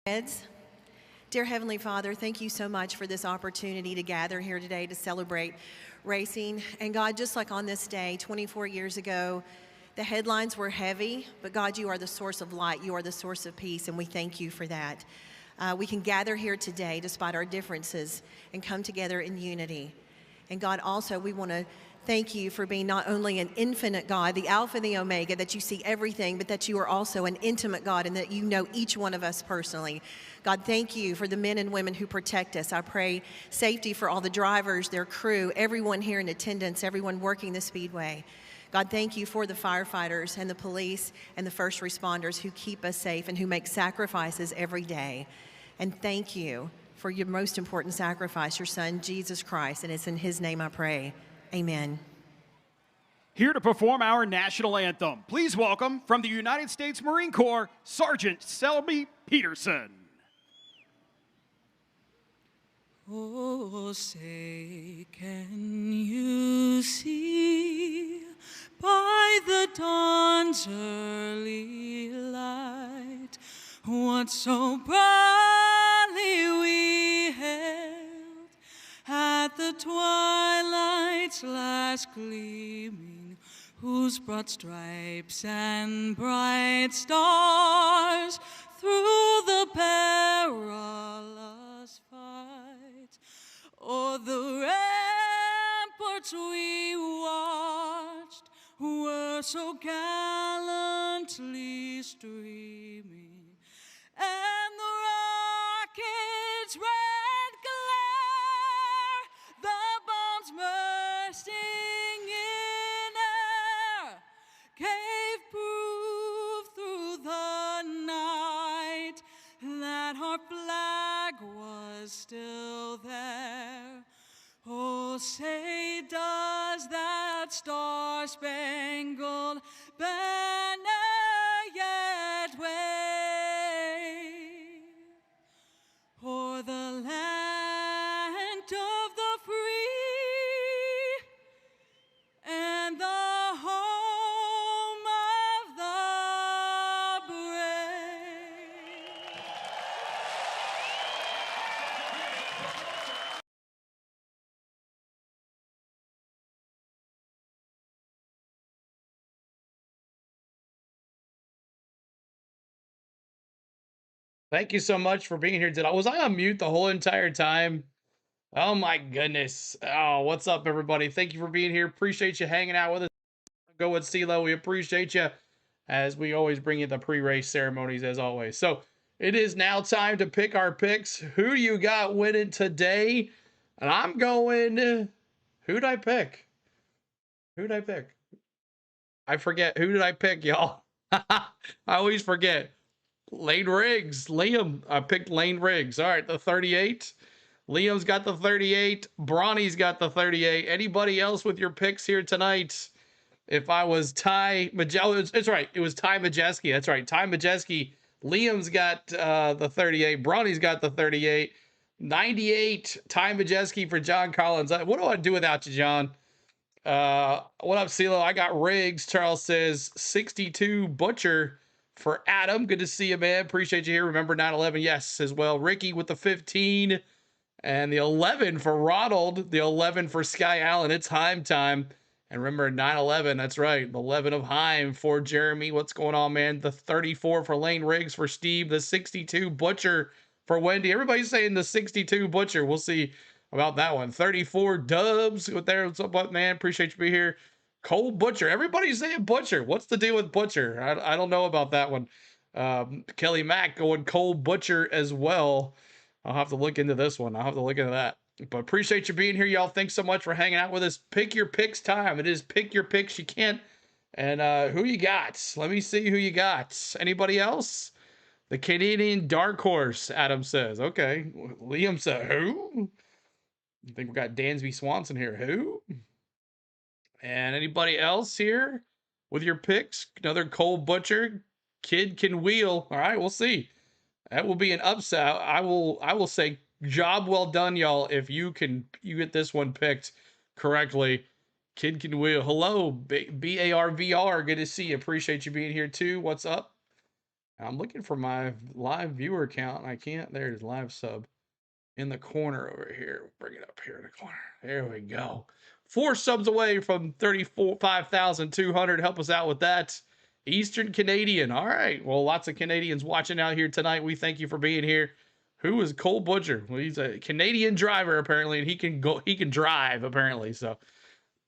Heads. Dear Heavenly Father, thank you so much for this opportunity to gather here today to celebrate racing. And God, just like on this day, 24 years ago, the headlines were heavy, but God, you are the source of light. You are the source of peace, and we thank you for that. We can gather here today despite our differences and come together in unity. And God, also, we want to thank you for being not only an infinite God, the Alpha and the Omega, that you see everything, but that you are also an intimate God and that you know each one of us personally. God, thank you for the men and women who protect us. I pray safety for all the drivers, their crew, everyone here in attendance, everyone working the Speedway. God, thank you for the firefighters and the police and the first responders who keep us safe and who make sacrifices every day. And thank you for your most important sacrifice, your Son, Jesus Christ, and it's in his name I pray. Amen. Here to perform our national anthem, please welcome from the United States Marine Corps, Sergeant Selby Peterson. Oh, say, can you see by the dawn's early light what so brightly we hailed at the twilight's last gleaming, whose broad stripes and bright stars through the perilous fight o'er the ramparts we watched were so gallantly streaming, and the rocket's red glare, the bombs bursting in air, gave proof through the night that our flag was still there. Oh, say, does that star-spangled banner yet wave o'er the land of the free and the home of the brave? Thank you so much for being here today. Was I on mute the whole entire time? Oh my goodness. Oh, what's up, everybody? Thank you for being here. Appreciate you hanging out with us. Go with CeeLo. We appreciate you as we always bring you the pre-race ceremonies as always. So it is now time to pick our picks. Who you got winning today? And I'm going, who'd I pick? Who'd I pick? I forget. Who did I pick, y'all? I always forget. Lane Riggs. Liam. I picked Lane Riggs. All right, the 38. Liam's got the 38. Bronny's got the 38. Anybody else with your picks here tonight? If I was Ty Majeski, it's right. It was Ty Majeski. That's right. Ty Majeski. Liam's got the 38. Bronny's got the 38. 98. Ty Majeski for John Collins. What do I do without you, John? What up, CeeLo? I got Riggs. Charles says 62 Butcher for Adam. Good to see you, man. Appreciate you here. Remember 9/11? Yes, as well. Ricky with the 15 and the 11 for Ronald. The 11 for Sky Allen. It's Heim time. And remember 9/11. That's right. The 11 of Heim for Jeremy. What's going on, man? The 34 for Lane Riggs for Steve. The 62 Butcher for Wendy. Everybody's saying the 62 Butcher. We'll see about that one. 34 Dubs with there. What's up, man? Appreciate you being here. Cole Butcher. Everybody's saying Butcher. What's the deal with Butcher? I don't know about that one. Kelly Mack going Cole Butcher as well. I'll have to look into this one. I'll have to look into that. But appreciate you being here, y'all. Thanks so much for hanging out with us. Pick your picks time. It is pick your picks. You can't. And who you got? Let me see who you got. Anybody else? The Canadian Dark Horse, Adam says. Okay. Liam said, who? I think we got Dansby Swanson here. Who? And anybody else here with your picks? Another Cole Butcher. Kid can wheel. All right, we'll see. That will be an upset. I will say job well done, y'all. If you get this one picked correctly. Kid can wheel. Hello, BARVR. Good to see you. Appreciate you being here too. What's up? I'm looking for my live viewer count. I can't. There's live sub in the corner over here. Bring it up here in the corner. There we go. 4 subs away from 5,200. Help us out with that. Eastern Canadian. All right. Well, lots of Canadians watching out here tonight. We thank you for being here. Who is Cole Butcher? Well, he's a Canadian driver apparently, and he can drive apparently. So,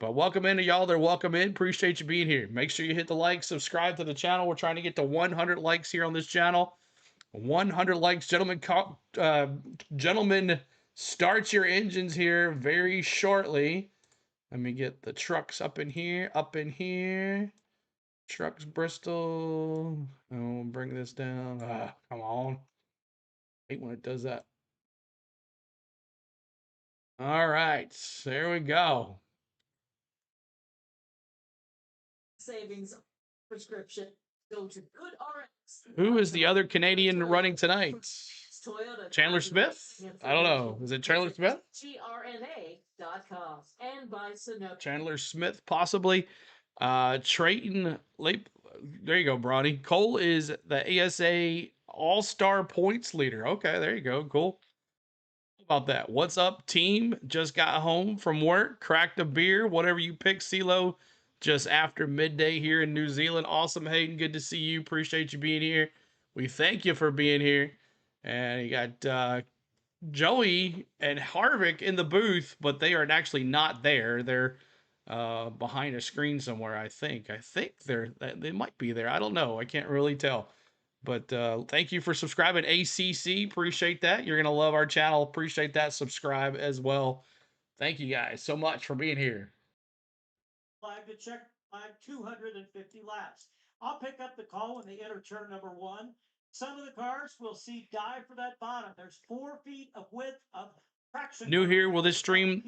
but welcome into y'all. They're welcome in. Appreciate you being here. Make sure you hit the like, subscribe to the channel. We're trying to get to 100 likes here on this channel. 100 likes, gentlemen. Gentlemen, start your engines here very shortly. Let me get the trucks up in here. Trucks, Bristol. Oh, bring this down. Come on. I hate when it does that. All right, there we go. Savings prescription. Go to GoodRx. Who is the other Canadian running tonight? Chandler Smith? I don't know. Is it Chandler Smith? GRNA.com and by Sonoma. Chandler Smith, possibly. Trayton Lake. There you go, Bronny. Cole is the ASA All-Star Points leader. Okay, there you go. Cool. How about that? What's up, team? Just got home from work. Cracked a beer. Whatever you pick, CeeLo. Just after midday here in New Zealand. Awesome, Hayden. Good to see you. Appreciate you being here. We thank you for being here. And you got Joey and Harvick in the booth, but they are actually not there. They're behind a screen somewhere, I think. They might be there. I don't know. I can't really tell. But thank you for subscribing, ACC. Appreciate that. You're going to love our channel. Appreciate that. Subscribe as well. Thank you guys so much for being here. Flag to check flag 250 laps. I'll pick up the call when they enter turn number 1. Some of the cars will see die for that bottom. There's 4 feet of width of traction. New here, will this stream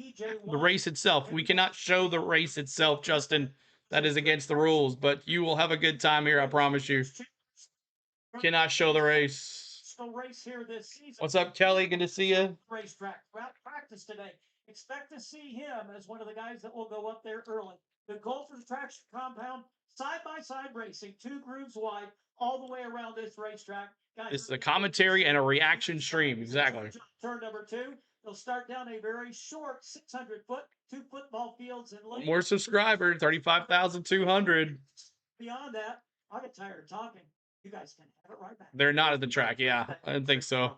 the race itself? We cannot show the race itself, Justin. That is against the rules, but you will have a good time here, I promise you. Cannot show the race. Race here this season. What's up, Kelly? Good to see you. Racetrack practice today. Expect to see him as one of the guys that will go up there early. The Golfers Traction Compound, side-by-side racing, 2 grooves wide, all the way around this racetrack. Guys, this is a commentary and a reaction stream, exactly. Turn number 2, they'll start down a very short 600-foot, 2 football fields. And more subscribers, 35,200. Beyond that, I get tired of talking. You guys can have it right back. They're not at the track, yeah. I didn't think so.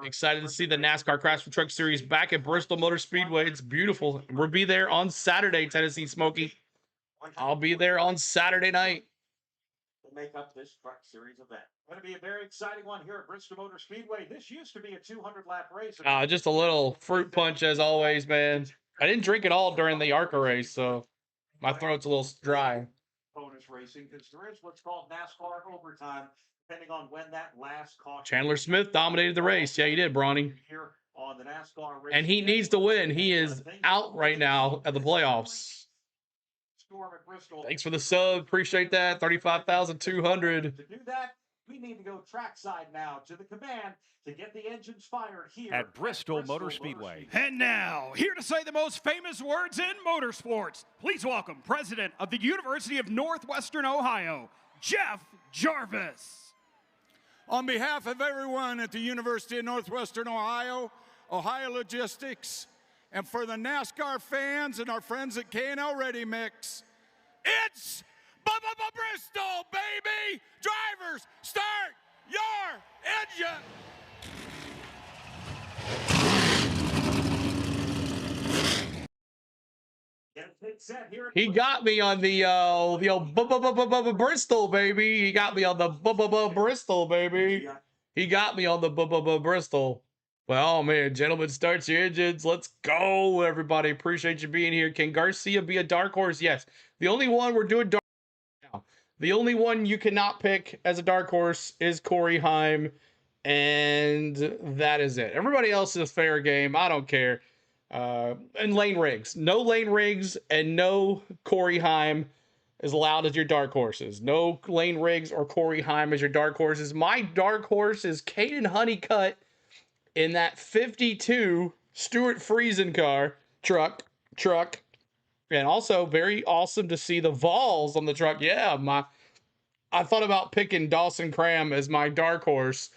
Excited to see the NASCAR Craftsman Truck Series back at Bristol Motor Speedway. It's beautiful. We'll be there on Saturday, Tennessee Smokey. I'll be there on Saturday night. To make up this truck series event. Going to be a very exciting one here at Bristol Motor Speedway. This used to be a 200-lap race. Just a little fruit punch as always, man. I didn't drink it all during the ARCA race, so my throat's a little dry. Bonus racing, because there is what's called NASCAR overtime, depending on when that last caution. Chandler Smith dominated the race. Yeah, he did, Bronny. Here on the NASCAR race. And he needs to win. He is out right now at the playoffs. Thanks for the sub. Appreciate that. 35,200. To do that, we need to go trackside now to the command to get the engines fired here at Bristol Motor Speedway. And now, here to say the most famous words in motorsports, please welcome President of the University of Northwestern Ohio, Jeff Jarvis. On behalf of everyone at the University of Northwestern Ohio, Ohio Logistics, and for the NASCAR fans and our friends at K&L Ready Mix, it's Bristol, baby! Drivers, start your engine! He got me on the old Bristol, baby. He got me on the Bristol, baby. He got me on the Bristol. Well, oh man, gentlemen, start your engines. Let's go, everybody. Appreciate you being here. Can Garcia be a dark horse? Yes. The only one we're doing dark now. The only one you cannot pick as a dark horse is Corey Heim, and that is it. Everybody else is fair game. I don't care. And Lane Riggs. No Lane Riggs and no Corey Heim is allowed as your dark horses. No Lane Riggs or Corey Heim as your dark horses. My dark horse is Caden Honeycutt in that 52 Stuart Friesen car, truck. And also very awesome to see the Vols on the truck. Yeah, I thought about picking Dawson Cram as my dark horse,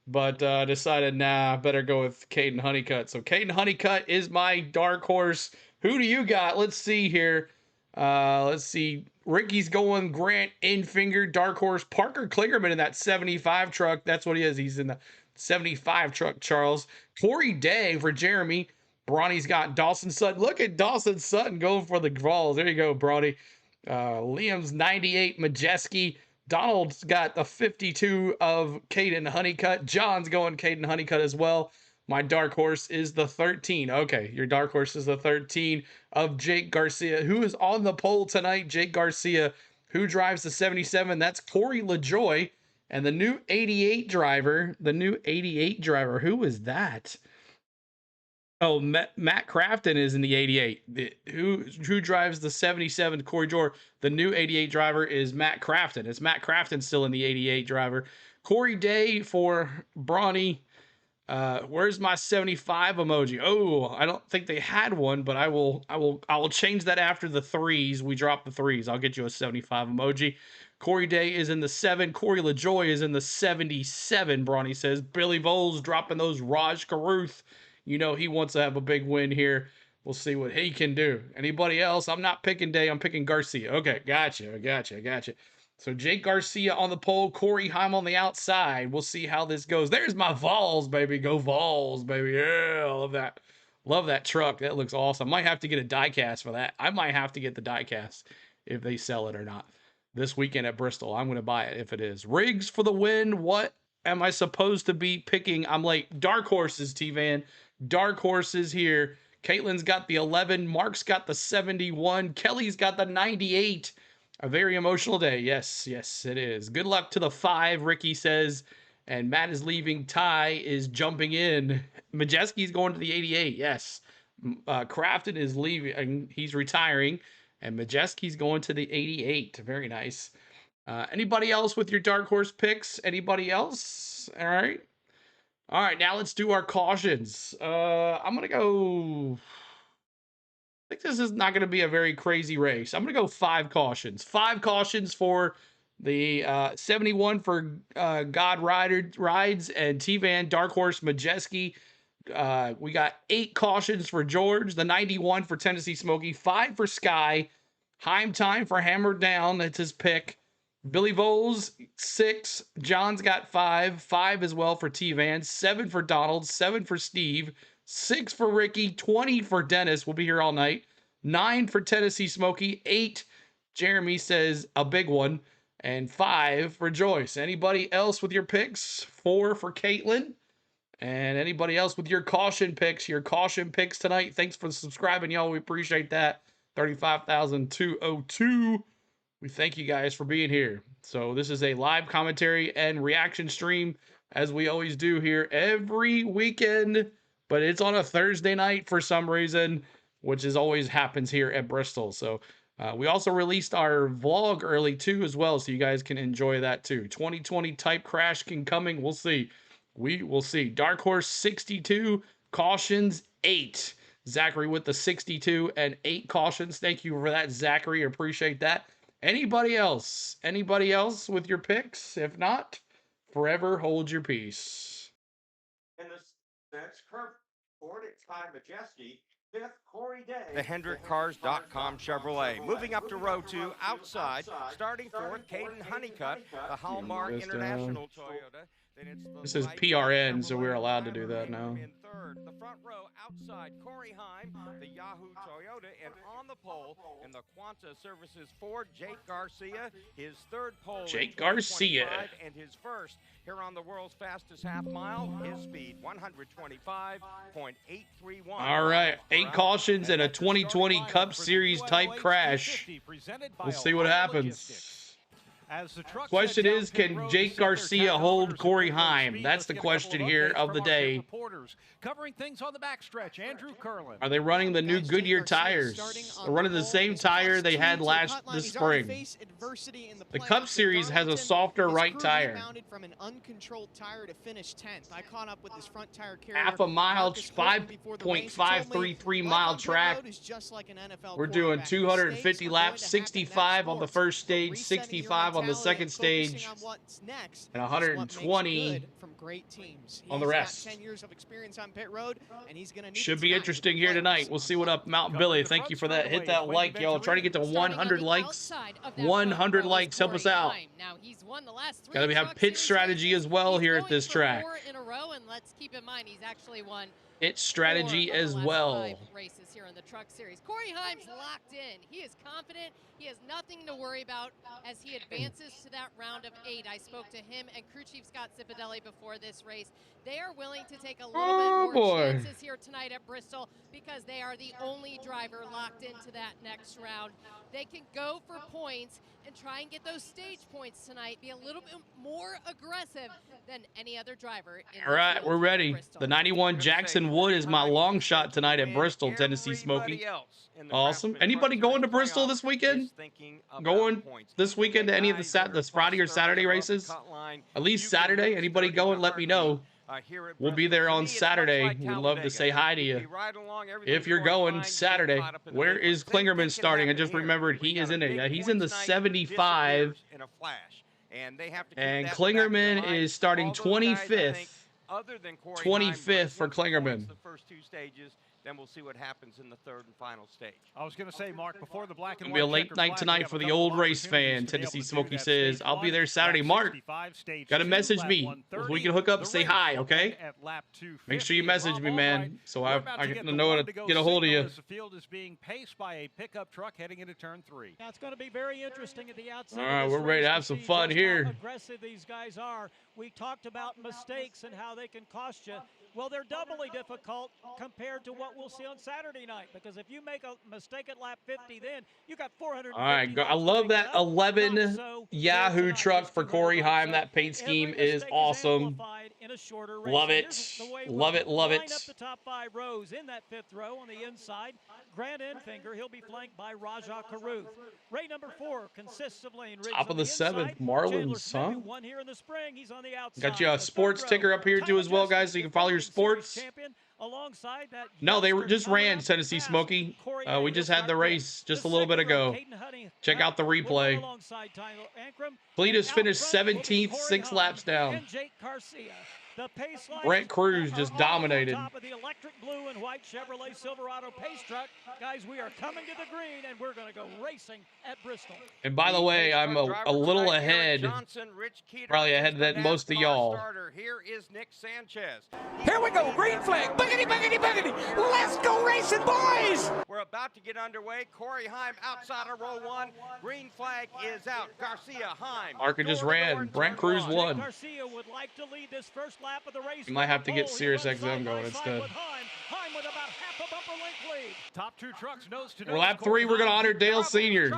but decided, nah, better go with Caden Honeycutt. So Caden Honeycutt is my dark horse. Who do you got? Let's see here. Let's see. Ricky's going Grant Infinger, dark horse. Parker Klingerman in that 75 truck. That's what he is. He's in the 75 truck, Charles. Corey Day for Jeremy. Bronny's got Dawson Sutton. Look at Dawson Sutton going for the balls. There you go, Bronny. Liam's 98 Majeski. Donald's got the 52 of Caden Honeycutt. John's going Caden Honeycutt as well. My dark horse is the 13. Okay, your dark horse is the 13 of Jake Garcia, who is on the pole tonight. Jake Garcia, who drives the 77. That's Corey LaJoy. And the new 88 driver, who is that? Oh, Matt Crafton is in the 88. Who drives the 77? Corey Jor. The new 88 driver is Matt Crafton. It's Matt Crafton still in the 88 driver. Corey Day for Bronny. Where's my 75 emoji? Oh, I don't think they had one, but I will change that after the threes. We drop the threes. I'll get you a 75 emoji. Corey Day is in the 7. Corey LaJoy is in the 77. Bronny says Billy Voles dropping those Raj Caruth. You know he wants to have a big win here. We'll see what he can do. Anybody else? I'm not picking Day. I'm picking Garcia. Okay, gotcha. So Jake Garcia on the pole. Corey Heim on the outside. We'll see how this goes. There's my Vols, baby. Go Vols, baby. Yeah, I love that. Love that truck. That looks awesome. Might have to get a die cast for that. I might have to get the die cast if they sell it or not. This weekend at Bristol. I'm going to buy it if it is. Riggs for the win. What am I supposed to be picking? I'm like, dark horses, T-Van. Dark horses here. Caitlin's got the 11. Mark's got the 71. Kelly's got the 98. A very emotional day. Yes, it is. Good luck to the 5, Ricky says. And Matt is leaving. Ty is jumping in. Majeski's going to the 88. Yes. Crafton is leaving. He's retiring. And Majeski's going to the 88. Very nice. Anybody else with your dark horse picks? Anybody else? All right. All right, now let's do our cautions. I'm going to go... I think this is not going to be a very crazy race. I'm going to go 5 cautions. 5 cautions for the 71 for God Rides and T-Van, Dark Horse, Majeski. We got 8 cautions for George, the 91 for Tenneesee Smoky, 5 for Sky, Heim Time for Hammered Down, that's his pick. Billy Voles, 6. John's got 5. 5 as well for T-Van. 7 for Donald. 7 for Steve. 6 for Ricky. 20 for Dennis. We'll be here all night. 9 for Tenneesee Smoky. 8, Jeremy says, a big one. And 5 for Joyce. Anybody else with your picks? 4 for Caitlin. And anybody else with your caution picks? Your caution picks tonight. Thanks for subscribing, y'all. We appreciate that. 35,202. We thank you guys for being here. So this is a live commentary and reaction stream, as we always do here every weekend, but it's on a Thursday night for some reason, which is always happens here at Bristol. So we also released our vlog early too as well, so you guys can enjoy that too. 2020 type crash coming. We'll see. We will see. Dark Horse 62, cautions 8. Zachary with the 62 and 8 cautions. Thank you for that, Zachary. Appreciate that. Anybody else? Anybody else with your picks? If not, forever hold your peace. In the 6th, Kurt Ford at Ty Majeski. 5th, Corey Day. The HendrickCars.com Chevrolet. Moving up to row 2, outside. Starting 4th, Caden Honeycutt. The Hallmark International Toyota. This is PRN, so we're allowed to do that now. In 3rd, the front row outside, Corey Heim, the Yahoo Toyota, and on the pole in the Quanta Services Ford, Jake Garcia, his 3rd pole. Jake Garcia. And his 1st here on the world's fastest half mile. His speed, 125.831. All right, 8 cautions and a 2020 Cup Series type crash. We'll see what happens. Question is, can Jake Garcia hold Corey Heim? That's the question here of the day. Covering things on the backstretch, Andrew Curlin. Are they running the new Goodyear tires? They're running the same tire they had this spring. The Cup Series has a softer right tire. From an uncontrolled tire to finish 10th. I caught up with his front tire carrier. Half a mile, 5.533 mile track. We're doing 250 laps, 65 on the first stage, 65 on the second stage, on what's next and is what makes 120 good from great teams. on the He's rest. got 10 years of experience on pit road, and he's going to need Should it be tonight interesting with the here players tonight. We'll see what up, Mount Billy. Thank you for that. Hit that like, y'all. Trying to get to 100 likes. 100 likes. Help us out. Now he's won the last 3 Got to have Truck pit Series strategy races. as well He's here at going this for track. 4 in a row, and let's keep in mind he's actually won Pit strategy 4 of as the last well. 5 races here in the Truck Series. Corey Heim's locked in. He is confident. He has nothing to worry about as he advances to that round of 8. I spoke to him and crew chief Scott Cipodelli before this race. They are willing to take a little bit more chances here tonight at Bristol because they are the only driver locked into that next round. They can go for points and try and get those stage points tonight, be a little bit more aggressive than any other driver. All right, we're ready. The 91 Jackson Wood is my long shot tonight at Bristol, Tennessee, Smokey. Awesome. Anybody going to Bristol this weekend? Going this weekend to any of the Friday or Saturday races? At least Saturday. Anybody going? Let me know. We'll be there on Saturday. We'd love to say hi to you. If you're going Saturday, where is Klingerman starting? I just remembered he is in it. Yeah, he's in the 75. And Klingerman is starting 25th. 25th for Klingerman. The first 2 stages. Then we'll see what happens in the 3rd and final stage. I was going to say, Mark, before the black and It'll be a late night tonight for the old race fan. Tennessee Smokey says, I'll be there Saturday. Mark, got to message me. We can hook up and say hi, okay? Make sure you message me, man, so I can know how to get a hold of you. The field is being paced by a pickup truck heading into turn 3. Now it's going to be very interesting at the outset. All right, we're ready to have some fun here. How aggressive these guys are. We talked about mistakes and how they can cost you. Well, they're doubly difficult compared to what we'll see on Saturday night, because if you make a mistake at lap 50, then you got 400. All right, I love that 11 Yahoo truck for Corey Heim. That paint scheme is awesome. Love it. Love it. Love it. Line up the top 5 rows in that 5th row on the inside. Grant Enfinger, he'll be flanked by Raja Caruth. Ray number 4 consists of Lane Riggs. Top of the 7th, Marlins, huh? Won here in the spring. He's on the outside. Got you a sports ticker up here too as well, guys, so you can follow your sports. Alongside that, no, they just ran Tennessee Smokey. We just had the race just a little bit ago. Check out the replay. Cletus finished 17th, 6 laps down. Brent Cruz just dominated. Top of the electric blue and white Chevrolet Silverado pace truck. Guys, we are coming to the green, and we're going to go racing at Bristol. And by the way, I'm a little ahead, probably ahead than most of y'all. Here is Nick Sanchez. Here we go, green flag, boogity, boogity, boogity. Let's go racing, boys. We're about to get underway. Corey Heim outside of row 1. Green flag is out. Garcia, Heim. Arca just ran. Brent Cruz won. Garcia would like to lead this first lap of the race. You might have to get Sirius XM going instead. Heim with about half a bumper length lead. Top 2 trucks nose to For nose. lap 3, we're going to honor Dale Sr.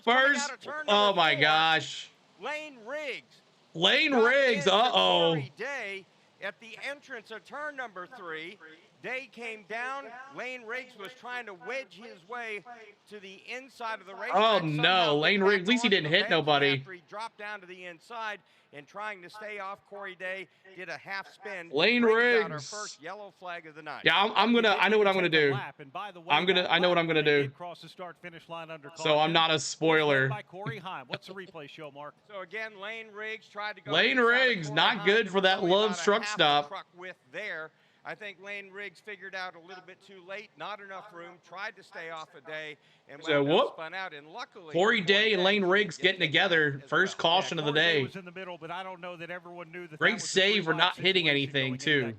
First, oh my gosh. Lane Riggs. Lane Riggs, uh-oh. Day at the entrance of turn number 3. Day came down. Lane Riggs was trying to wedge his way to the inside of the race. Oh no, Lane Riggs, at least he didn't hit nobody. After he dropped down to the inside and trying to stay off, Corey Day did a half spin. Lane Riggs. Our first yellow flag of the night. Yeah, I know what I'm gonna do. I know what I'm gonna do. So I'm not a spoiler. What's the replay show, Mark? So again, Lane Riggs tried to go. Lane Riggs, not good for that Love's truck stop. I think Lane Riggs figured out a little bit too late, not enough room, tried to stay off a Day, and spun out. And luckily, Corey Day and Lane Riggs getting together. First caution of the day. Was in the middle, but I don't know that everyone knew that. Great save for not hitting anything too.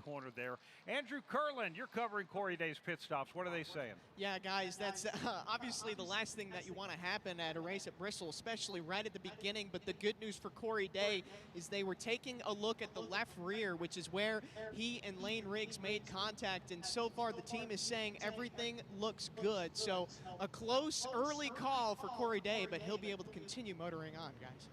Andrew Curlin, you're covering Corey Day's pit stops. What are they saying? Yeah, guys, that's obviously the last thing that you want to happen at a race at Bristol, especially right at the beginning. But the good news for Corey Day is they were taking a look at the left rear, which is where he and Lane Riggs made contact. And so far, the team is saying everything looks good. So a close early call for Corey Day, but he'll be able to continue motoring on, guys.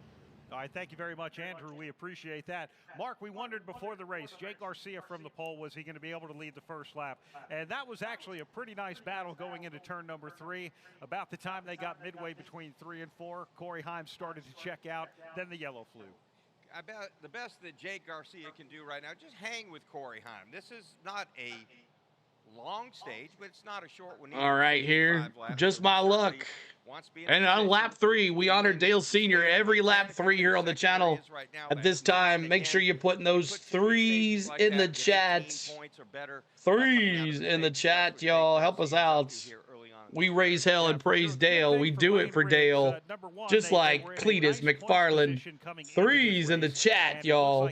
All right, thank you very much, Andrew. We appreciate that. Mark, we wondered before the race, Jake Garcia from the pole, was he going to be able to lead the first lap? And that was actually a pretty nice battle going into turn number 3. About the time they got midway between 3 and 4, Corey Heim started to check out, then the yellow flew. I bet the best that Jake Garcia can do right now, just hang with Corey Heim. This is not a long stage, but it's not a short one. All right, here, just my luck. And on lap 3, we honor Dale Sr. every lap 3 here on the channel. At this time, make sure you're putting those 3s in the chat. 3s in the chat, y'all. Help us out. We raise hell and praise Dale. We do it for Dale. Just like Cletus McFarland. 3s in the chat, y'all.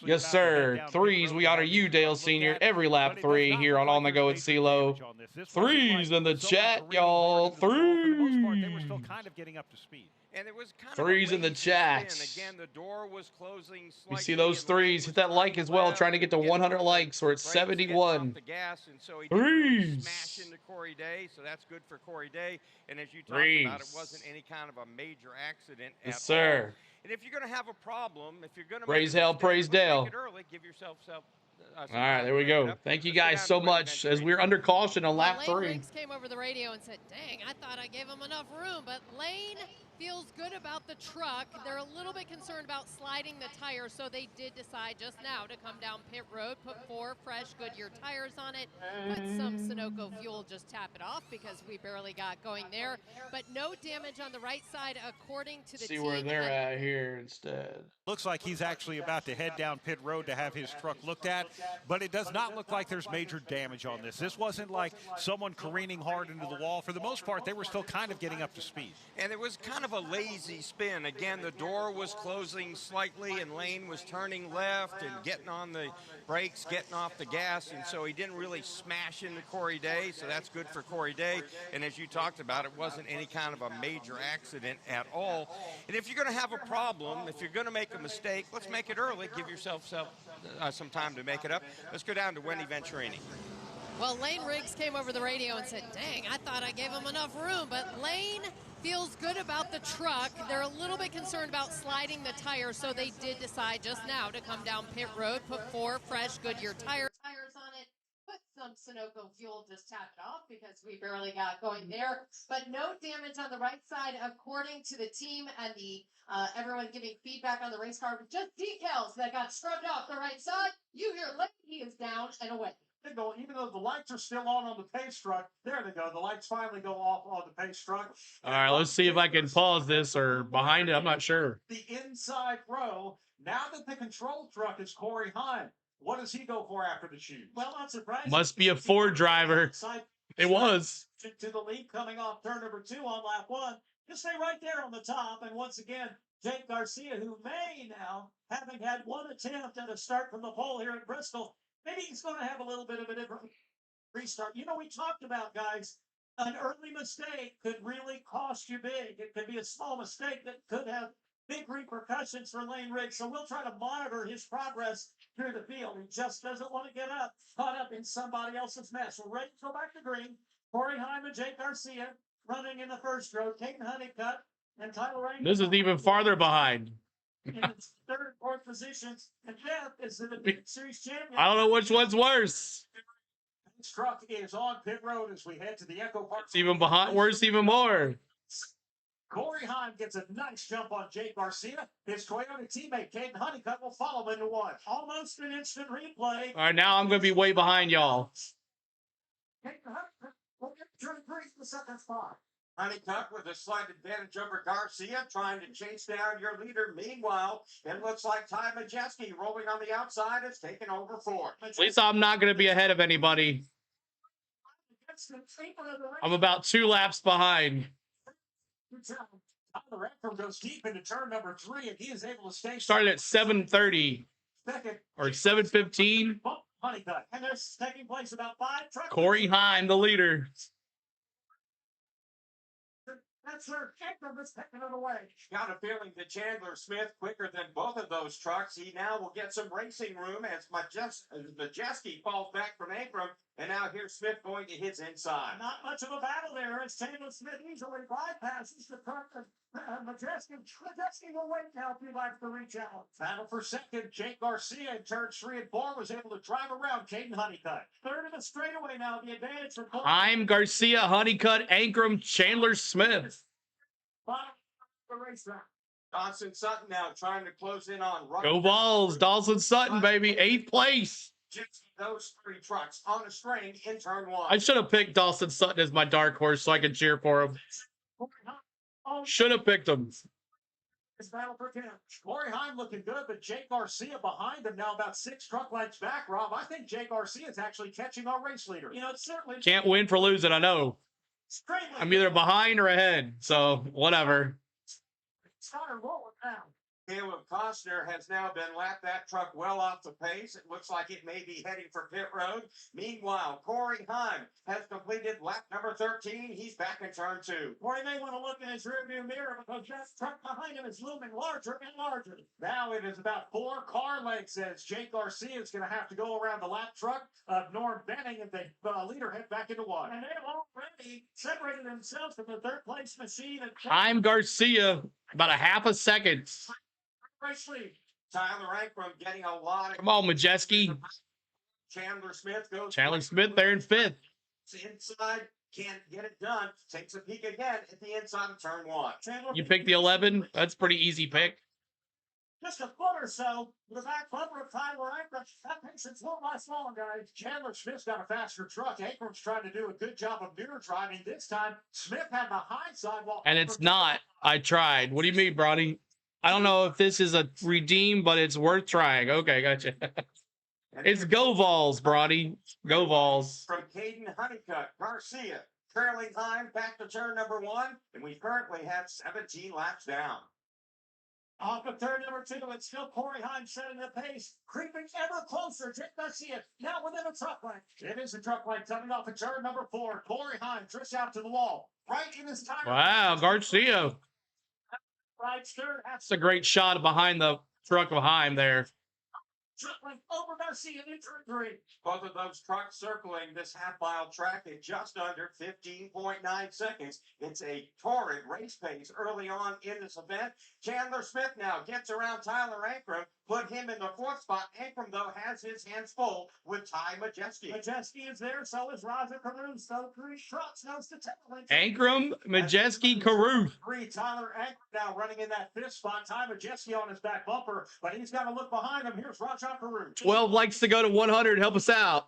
Yes, sir. 3s. We honor you, Dale Sr. every lap 3 here on the Go at CeeLo. 3s in the chat, y'all. 3s. They were still kind of getting up to speed. And it was kind 3s in the chat. Again, the door was closing You see those 3s? Hit that like as well. Trying to get to 100 likes. We're at 71. 3s. Smash into Corey Day, so that's good for Corey Day. And as you talked about, it wasn't any kind of a major accident at all. Yes, sir. And if you're going to have a problem, if you're going to praise hell, praise Dale. make it early, give yourself all right, there we go. Thank you guys so much. As we're under caution on lap 3. Lane came over the radio and said, dang, I thought I gave him enough room, but Lane feels good about the truck. They're a little bit concerned about sliding the tire, so they did decide just now to come down pit road, put 4 fresh Goodyear tires on it, put some Sunoco fuel, just tap it off because we barely got going there. But no damage on the right side according to the team. See where they're at here instead. Looks like he's actually about to head down pit road to have his truck looked at, but it does not look like there's major damage on this. This wasn't like someone careening hard into the wall. For the most part, they were still kind of getting up to speed. And it was kind of a lazy spin. Again, the door was closing slightly, and Lane was turning left and getting on the brakes, getting off the gas, and so he didn't really smash into Corey Day, so that's good for Corey Day. And as you talked about, it wasn't any kind of a major accident at all. And if you're going to have a problem, if you're going to make a mistake, let's make it early. Give yourself some time to make it up. Let's go down to Wendy Venturini. Well, Lane Riggs came over the radio and said, dang, I thought I gave him enough room, but Lane feels good about the truck. They're a little bit concerned about sliding the tire, so they did decide just now to come down pit road, put 4 fresh Goodyear tires on it, put some Sunoco fuel, just tap it off because we barely got going there. But no damage on the right side according to the team and the everyone giving feedback on the race car. Just decals that got scrubbed off the right side. You hear Lane, he is down and away. They go, even though the lights are still on the pace truck, there they go. The lights finally go off on the pace truck. All right, let's see if I can pause this or behind it. I'm not sure. The inside row. Now that the control truck is Corey Heim, what does he go for after the shoot? Well, not surprising. Must be a Ford driver. It was. To the lead coming off turn number 2 on lap 1. Just stay right there on the top. And once again, Jake Garcia, who may now, having had one attempt at a start from the pole here at Bristol, maybe he's going to have a little bit of a different restart. You know, we talked about, guys, an early mistake could really cost you big. It could be a small mistake that could have big repercussions for Lane Riggs. So we'll try to monitor his progress through the field. He just doesn't want to get caught up in somebody else's mess. We're ready to go back to green. Corey Heim and Jake Garcia running in the first row. Caden Honeycutt and Tyler Rain. This is even farther behind. In its 3rd, 4th positions, and 5th is the Division Series champion. I don't know which one's worse. This truck is on pit road as we head to the Echo Park. It's even behind, worse even more. Corey Heim gets a nice jump on Jake Garcia. His Toyota teammate Caden Honeycutt will follow him into 1. Almost an instant replay. All right, now I'm going to be way behind y'all. Caden Honeycutt will get turn 3 to the 2nd spot. Honeycutt with a slight advantage over Garcia, trying to chase down your leader. Meanwhile, it looks like Ty Majeski rolling on the outside has taken over 4. At least I'm not going to be ahead of anybody. I'm about 2 laps behind. Tyler Eckram goes deep into turn number 3, and he is able to stay. Started at 7:30 or 7:15. Honeycutt, and there's taking place about 5 trucks. Corey Heim, the leader. That's where Eckram is taking it away. Got a feeling that Chandler Smith quicker than both of those trucks. He now will get some racing room as Majeski falls back from Eckram. And now here's Smith going to his inside. Not much of a battle there as Chandler Smith easily bypasses the truck of Majeski. Majeski will wait now 2 laps to reach out. Battle for 2nd. Jake Garcia in turns 3 and 4 was able to drive around Caden Honeycutt. 3rd of the straightaway now. The advantage for Heim, Garcia, Honeycutt, Ankrum, Chandler Smith. Bottom of the racetrack. Dawson Sutton now trying to close in on. Go Balls, Dawson Sutton, baby, 8th place. those three trucks on a string in turn one. I should have picked Dawson Sutton as my dark horse so I could cheer for him. Should have picked him. This battle for 10. Corey Heim looking good, but Jake Garcia behind him now about 6 truck lengths back, Rob. I think Jake Garcia is actually catching our race leader. You know, it's certainly Can't win for losing, I know. I'm either behind or ahead, so whatever. Started rolling down. Caleb Costner has now been lapped that truck well off the pace. It looks like it may be heading for pit road. Meanwhile, Corey Heim has completed lap number 13. He's back in turn 2. Corey may want to look in his rearview mirror because that truck behind him is looming larger and larger. Now it is about 4 car lengths as Jake Garcia is going to have to go around the lap truck of Norm Benning and the leader head back into one. And they've already separated themselves from the third place machine. And Heim Garcia, about a half a second. race lead. Tyler Ankrum getting a lot of... Come on, Majeski. Chandler Smith goes... Chandler Smith there in 5th. Inside, can't get it done. Takes a peek again at the inside of turn 1. You picked the 11. That's a pretty easy pick. Just a foot or so with the back bumper of Tyler Ankrum. That patience won't last long, guys. Chandler Smith's got a faster truck. Ankram's trying to do a good job of mirror driving. This time, Smith had the high sidewalk. And it's not. I tried. What do you mean, Brody? I don't know if this is a redeem, but it's worth trying. Okay, gotcha. It's Go Vols, Brody. Go Vols. From Caden Honeycutt, Garcia, trailing Heim back to turn number 1, and we currently have 17 laps down. Off of turn number 2, it's still Corey Heim setting the pace, creeping ever closer. Jake Garcia now within a truck length. It is a truck length coming off of turn number 4. Corey Heim drifts out to the wall, right in his tire. Wow, Garcia. Right third. That's a great shot behind the truck of Heim there. Truck length over Garcia in turn 3. Both of those trucks circling this half-mile track at just under 15.9 seconds. It's a torrid race pace early on in this event. Chandler Smith now gets around Tyler Ankrum, put him in the 4th spot. Ankrum, though, has his hands full with Ty Majeski. Majeski is there, so is Roger Caruth. So 3 trucks, nose to tail. Ankrum, Majeski, Caruth. 3, Tyler Ankrum now running in that 5th spot. Ty Majeski on his back bumper, but he's got to look behind him. Here's Roger Caruth. 12 likes to go to 100. Help us out.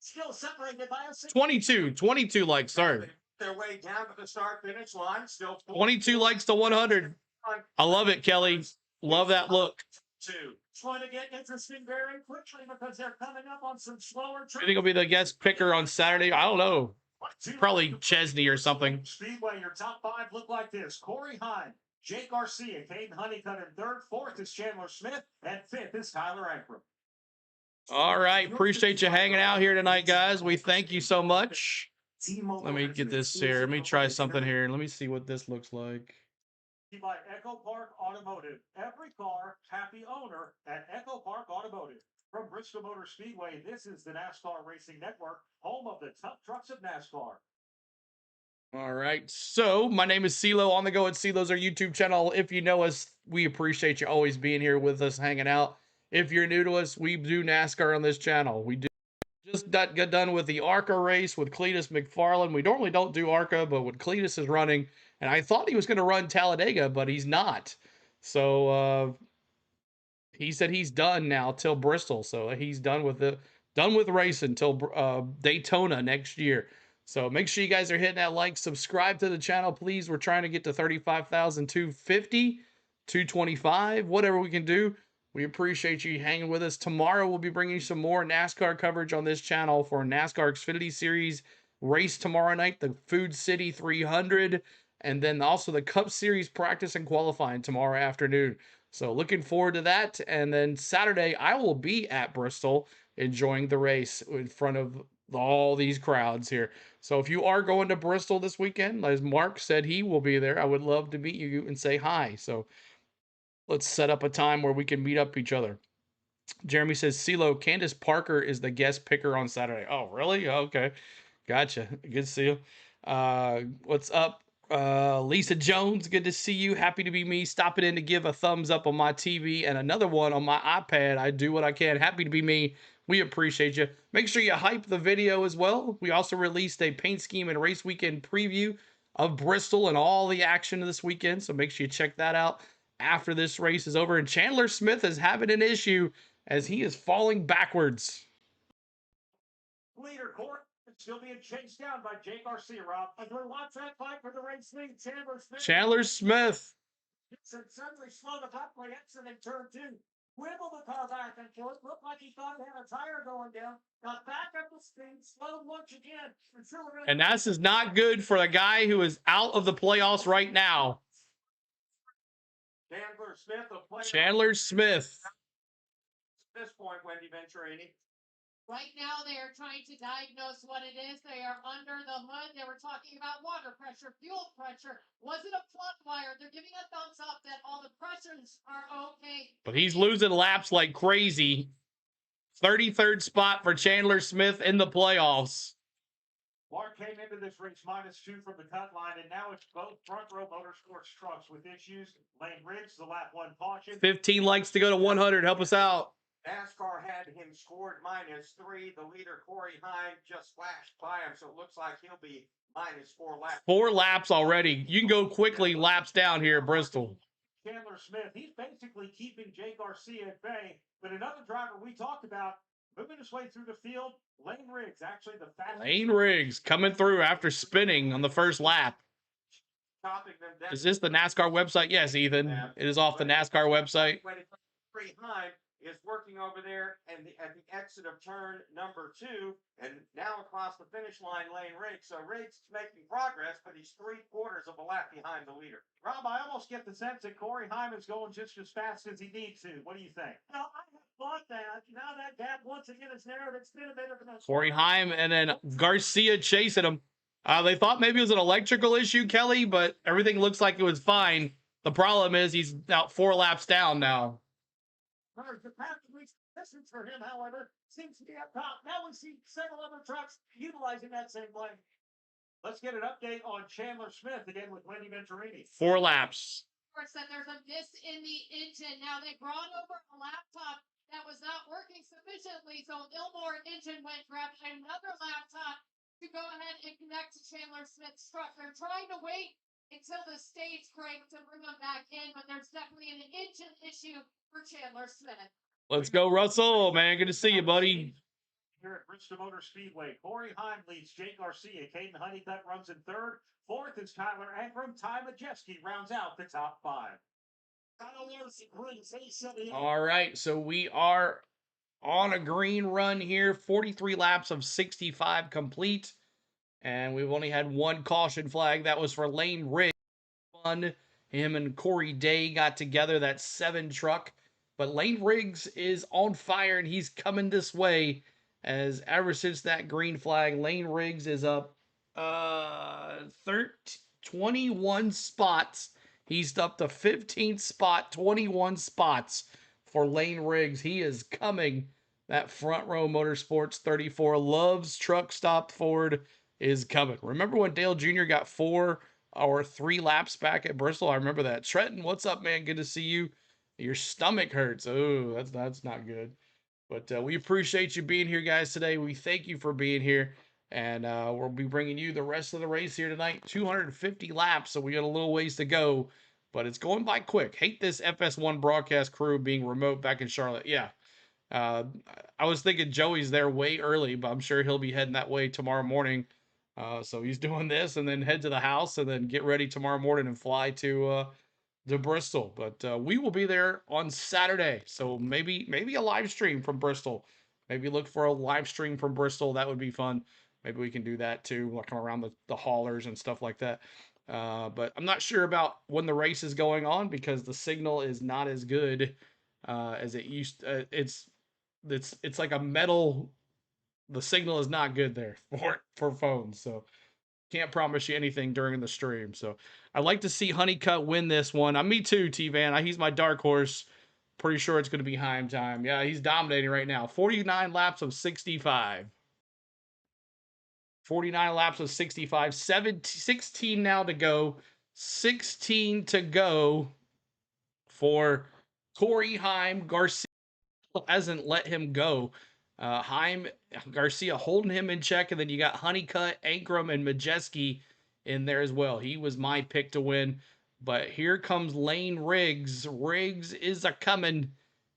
Still separated by a 22 likes, sorry. Their way down to the start-finish line. Still 22 likes to 100. I love it, Kelly. Love that look. 2. It's going to get interesting very quickly because they're coming up on some slower I think he'll be the guest picker on Saturday. I don't know. Probably Chesney or something. Speedway, your top 5 look like this. Corey Heim, Jake Garcia, Caden Honeycutt in 3rd. 4th is Chandler Smith, and 5th is Tyler Ankrum. All right. Appreciate you hanging out here tonight, guys. We thank you so much. Let me get this here. Let me try something here. Let me see what this looks like. By Echo Park Automotive. Every car, happy owner at Echo Park Automotive. From Bristol Motor Speedway, this is the NASCAR Racing Network, home of the tough trucks of NASCAR. All right. So my name is CeeLo on the go at CeeLo's our YouTube channel. If you know us, we appreciate you always being here with us, hanging out. If you're new to us, we do NASCAR on this channel. We do just got done with the ARCA race with Cletus McFarland. We normally don't do ARCA, but when Cletus is running, and I thought he was going to run Talladega, but he's not. So he said he's done now till Bristol. So he's done with racing till Daytona next year. So make sure you guys are hitting that like, subscribe to the channel, please. We're trying to get to 35,250, 225, whatever we can do. We appreciate you hanging with us. Tomorrow we'll be bringing some more NASCAR coverage on this channel for NASCAR Xfinity Series race tomorrow night, the Food City 300, and then also the Cup Series practice and qualifying tomorrow afternoon. So looking forward to that. And then Saturday, I will be at Bristol enjoying the race in front of all these crowds here. So if you are going to Bristol this weekend, as Mark said he will be there, I would love to meet you and say hi. So let's set up a time where we can meet up each other. Jeremy says, CeeLo, Candace Parker is the guest picker on Saturday. Oh, really? Okay. Gotcha. Good to see you. What's up? Lisa Jones, good to see you. Happy to be me. Stopping in to give a thumbs up on my TV and another one on my iPad. I do what I can. Happy to be me. We appreciate you. Make sure you hype the video as well. We also released a paint scheme and race weekend preview of Bristol and all the action this weekend. So make sure you check that out after this race is over. And Chandler Smith is having an issue as he is falling backwards. Leader Corey still being chased down by Jake Garcia, Rob. And we're watch that fight for the race lead. Chandler Smith. Suddenly slowed up by exit in turn 2. Wiggled the car back and forth. Looked like he thought he had a tire going down. Got back up the speed. Slowed once again. And this is not good for the guy who is out of the playoffs right now. Chandler Smith. At this point, Wendy Venturini. Right now, they are trying to diagnose what it is. They are under the hood. They were talking about water pressure, fuel pressure. Was it a plug wire? They're giving a thumbs up that all the pressures are okay. But he's losing laps like crazy. 33rd spot for Chandler Smith in the playoffs. Mark came into this race -2 from the cut line, and now it's both front row motorsports trucks with issues. Lane Riggs, the lap 1 caution. 15 likes to go to 100. Help us out. NASCAR had him scored -3. The leader, Corey Heim, just flashed by him, so it looks like he'll be -4 laps. 4 laps already. You can go quickly laps down here at Bristol. Chandler Smith, he's basically keeping Jake Garcia at bay. But another driver we talked about moving his way through the field, Lane Riggs, actually the fastest. Lane Riggs coming through after spinning on the first lap. Is this the NASCAR website? Yes, Ethan. It is off the NASCAR website. Corey Heim is working over there and at the exit of turn number 2, and now across the finish line, Lane Riggs. So Riggs is making progress, but he's 3/4 of a lap behind the leader. Rob, I almost get the sense that Corey Heim is going just as fast as he needs to. What do you think? Well, I have thought that. Now that gap once again is narrowed. It's been a bit of an... Corey Heim and then Garcia chasing him. They thought maybe it was an electrical issue, Kelly, but everything looks like it was fine. The problem is he's about 4 laps down now. The path of least distance for him, however, seems to be up top. Now we see several other trucks utilizing that same lane. Let's get an update on Chandler Smith again with Wendy Venturini. 4 laps. Said there's a miss in the engine. Now they brought over a laptop that was not working sufficiently, so Ilmore engine went grabbed another laptop to go ahead and connect to Chandler Smith's truck. They're trying to wait until the stage break to bring them back in, but there's definitely an engine issue for Chandler Smith. Let's go, Russell, man. Good to see you, buddy. Here at Bristol Motor Speedway, Corey Heim leads Jake Garcia. Caden Honeycutt runs in 3rd. 4th is Tyler Ankrum. Ty Majeski rounds out the top 5. All right, so we are on a green run here. 43 laps of 65 complete. And we've only had 1 caution flag. That was for Lane Riggs. Fun. Him and Corey Day got together, that 7 truck. But Lane Riggs is on fire, and he's coming this way. As ever since that green flag, Lane Riggs is up 21 spots. He's up to 15th spot, 21 spots for Lane Riggs. He is coming. That Front Row Motorsports 34 loves truck stop Ford is coming. Remember when Dale Jr. got 4 or 3 laps back at Bristol? I remember that. Trenton, what's up, man? Good to see you. Your stomach hurts. Oh, that's not good. But we appreciate you being here, guys, today. We thank you for being here. And we'll be bringing you the rest of the race here tonight. 250 laps, so we got a little ways to go. But it's going by quick. Hate this FS1 broadcast crew being remote back in Charlotte. Yeah. I was thinking Joey's there way early, but I'm sure he'll be heading that way tomorrow morning. So he's doing this and then head to the house and then get ready tomorrow morning and fly to Bristol. But we will be there on Saturday. So maybe a live stream from Bristol. Maybe look for a live stream from Bristol. That would be fun. Maybe we can do that too, like around the haulers and stuff like that. But I'm not sure about when the race is going on because the signal is not as good as it used. It's like a metal. The signal is not good there for phones. So can't promise you anything during the stream. So I'd like to see Honeycutt win this one. Me too, T-Van. He's my dark horse. Pretty sure it's going to be Heim time. Yeah, he's dominating right now. 49 laps of 65. 49 laps of 65. 16 now to go. 16 to go for Corey Heim. Garcia hasn't let him go. Heim, Garcia holding him in check, and then you got Honeycutt, Ankrum, and Majeski in there as well. He was my pick to win, but here comes Lane Riggs. Riggs is a coming,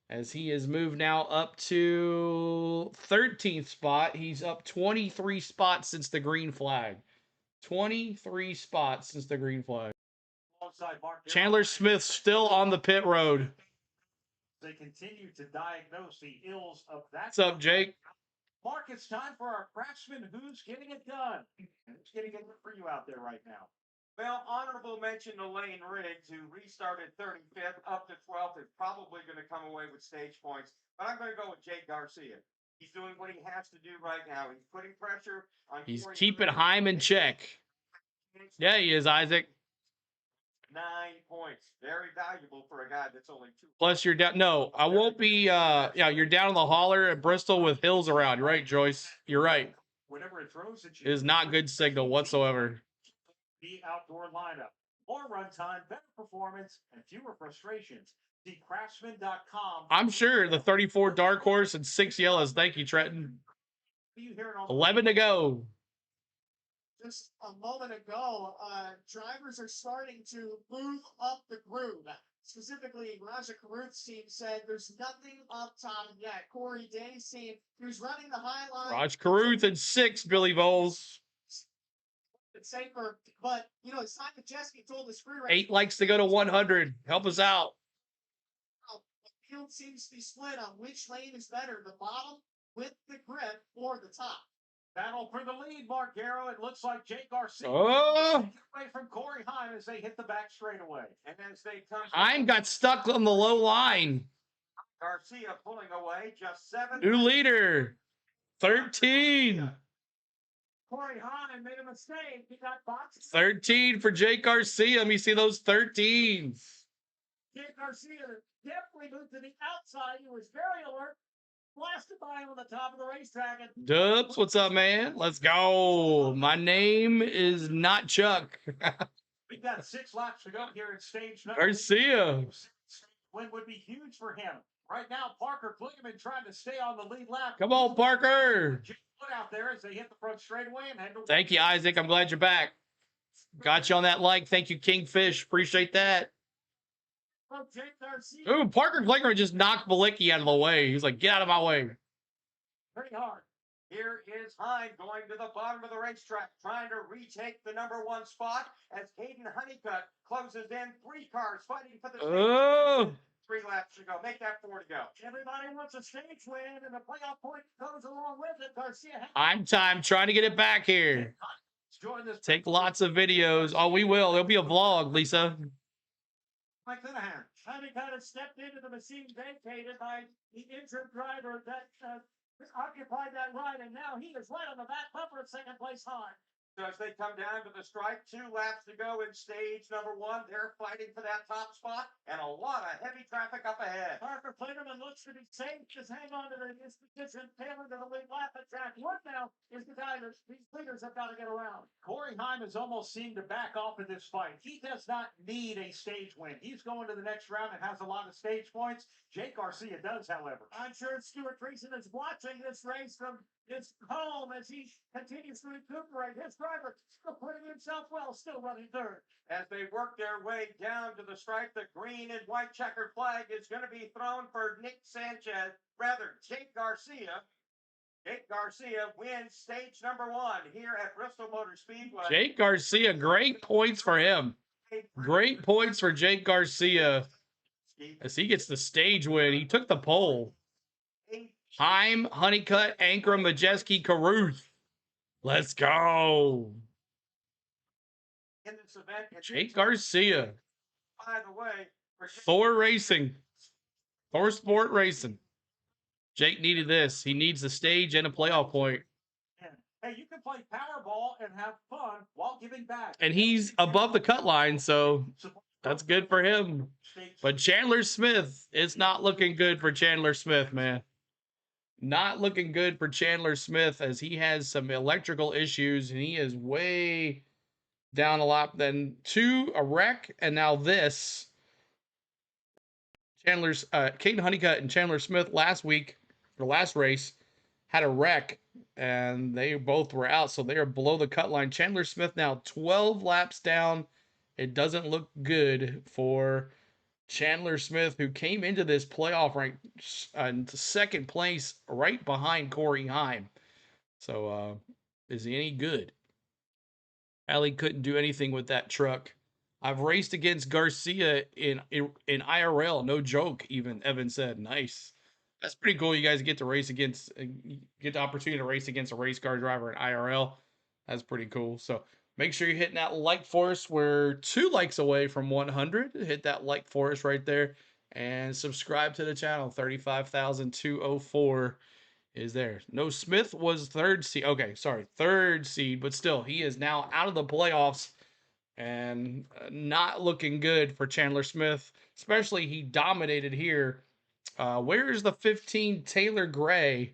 as he has moved now up to 13th spot. He's up 23 spots since the green flag. 23 spots since the green flag. Chandler Smith still on the pit road. They continue to diagnose the ills of that. What's up, Jake? Mark, it's time for our Craftsman Who's Getting It Done. Who's getting it for you out there right now? Well, honorable mention to Lane Riggs, who restarted 35th up to 12th, is probably going to come away with stage points. But I'm going to go with Jake Garcia. He's doing what he has to do right now. He's putting pressure on. He's keeping Heim in check. Yeah, he is, Isaac. 9 points. Very valuable for a guy that's only 2. Plus, you're down. No, I won't be. Yeah, you're down in the holler at Bristol with hills around. You're right, Joyce. You're right. Whenever it throws at It you, is not good signal whatsoever. the outdoor lineup. More runtime, better performance, and fewer frustrations. See Craftsman.com. I'm sure the 34 dark horse and 6 yellows. Thank you, Trenton. 11 to go. Just a moment ago, drivers are starting to move up the groove. Specifically, Raja Caruth's team said there's nothing up top yet. Corey Day's team, who's running the high line. Raj Caruth and 6, Billy Voles. It's safer, but, you know, it's time that Jessica told the screw race. 8 likes to go to 100. Help us out. The field seems to be split on which lane is better, the bottom with the grip or the top. Battle for the lead, Mark Garrow. It looks like Jake Garcia Oh! away from Corey Heim as they hit the back straightaway. And as they come. Heim got stuck on the low line. Garcia pulling away, just 7. New leader. 13. Corey Heim made a mistake. He got boxed. 13 for Jake Garcia. Let me see those 13s. Jake Garcia definitely moved to the outside. He was very alert. Blasted by him on the top of the racetrack. And Dubs, what's up, man? Let's go. My name is not Chuck. we've got 6 laps to go here in stage number. Garcia. Win would be huge for him. Right now, Parker Kligerman trying to stay on the lead lap. Come on, Parker. Put out there as they hit the front straightaway and head to. Thank you, Isaac. I'm glad you're back. Got you on that like. Thank you, Kingfish. Appreciate that. Ooh, Parker Kligerman just knocked Malicki out of the way. He was like, get out of my way. Pretty hard. Here is Heim going to the bottom of the racetrack, trying to retake the #1 spot as Caden Honeycutt closes in. 3 cars fighting for the Oh. 3 laps to go. Make that 4 to go. Everybody wants a stage win, and the playoff point goes along with it. Garcia. I'm trying to get it back here. Take lots of videos. Oh, we will. There'll be a vlog, Lisa. Mike Linehan. Honeycutt has stepped into the machine vacated by the injured driver that occupied that ride, and now he is right on the back bumper at second place Heim. So as they come down to the stripe, 2 laps to go in stage #1. They're fighting for that top spot, and a lot of heavy traffic up ahead. Parker Kligerman looks to be safe. Just hang on to his position, tail into the lead lap. But Jack Wood now is the guy that these leaders have got to get around. Corey Heim has almost seemed to back off in this fight. He does not need a stage win. He's going to the next round and has a lot of stage points. Jake Garcia does, however. I'm sure Stuart Treason is watching this race from his home as he continues to recuperate. His driver still putting himself well, still running third. As they work their way down to the stripe, the green and white checkered flag is going to be thrown for Jake Garcia. Jake Garcia wins stage #1 here at Bristol Motor Speedway. Jake Garcia, great points for him. Great points for Jake Garcia as he gets the stage win. He took the pole. Heim, Honeycutt, Ankrum, Majeski, Caruth. Let's go. In this event, Jake Garcia. By the way, Thor Racing. Thor Sport Racing. Jake needed this. He needs the stage and a playoff point. Hey, you can play Powerball and have fun while giving back. And he's above the cut line, so that's good for him. But Chandler Smith, it's not looking good for Chandler Smith, man. Not looking good for Chandler Smith as he has some electrical issues and he is way down a lot. Then a wreck, and now this. Caden Honeycutt and Chandler Smith last race had a wreck and they both were out, so they are below the cut line. Chandler Smith now 12 laps down. It doesn't look good for Chandler Smith, who came into this playoff ranked in second place right behind Corey Heim. So, is he any good? Allie couldn't do anything with that truck. I've raced against Garcia in IRL, no joke. Even Evan said, "Nice." That's pretty cool. You guys get to race against, get the opportunity to race against a race car driver in IRL. That's pretty cool. So make sure you're hitting that like for us. We're 2 likes away from 100. Hit that like for us right there, and subscribe to the channel. 35,204 is there. No, Smith was third seed. Okay, sorry, third seed, but still, he is now out of the playoffs and not looking good for Chandler Smith. Especially, he dominated here. Where is the 15 Taylor Gray?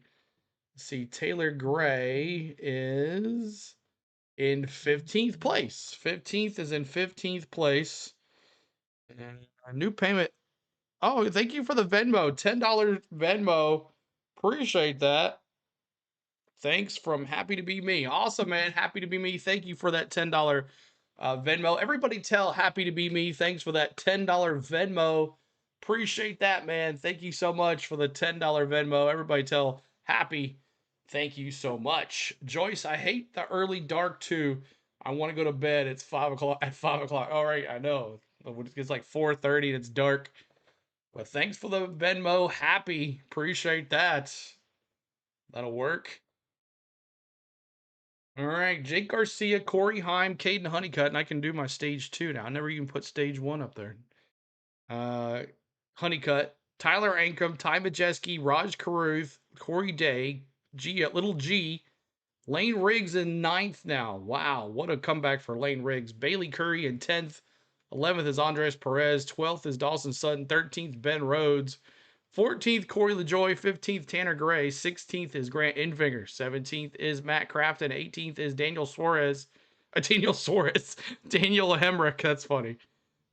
Let's see, Taylor Gray is in 15th place. 15th is in 15th place. And our new payment. Oh, thank you for the Venmo. $10 Venmo. Appreciate that. Thanks from Happy to Be Me. Awesome, man. Happy to Be Me. Thank you for that $10 Venmo. Everybody tell Happy to Be Me. Thanks for that $10 Venmo. Appreciate that, man. Thank you so much for the $10 Venmo. Everybody tell Happy. Thank you so much. Joyce, I hate the early dark too. I want to go to bed. It's 5 o'clock at 5 o'clock. All right, I know. It's like 4:30 and it's dark. But thanks for the Venmo. Happy. Appreciate that. That'll work. All right, Jake Garcia, Corey Heim, Caden Honeycutt, and I can do my stage 2 now. I never even put stage 1 up there. Honeycutt, Tyler Ankrum, Ty Majeski, Raj Caruth, Corey Day, Little G, Lane Riggs in 9th now. Wow, what a comeback for Lane Riggs. Bailey Curry in 10th. 11th is Andres Perez. 12th is Dawson Sutton. 13th, Ben Rhodes. 14th, Corey LaJoy. 15th, Tanner Gray. 16th is Grant Infinger. 17th is Matt Crafton. 18th is Daniel Suarez. Daniel Hemrick. That's funny.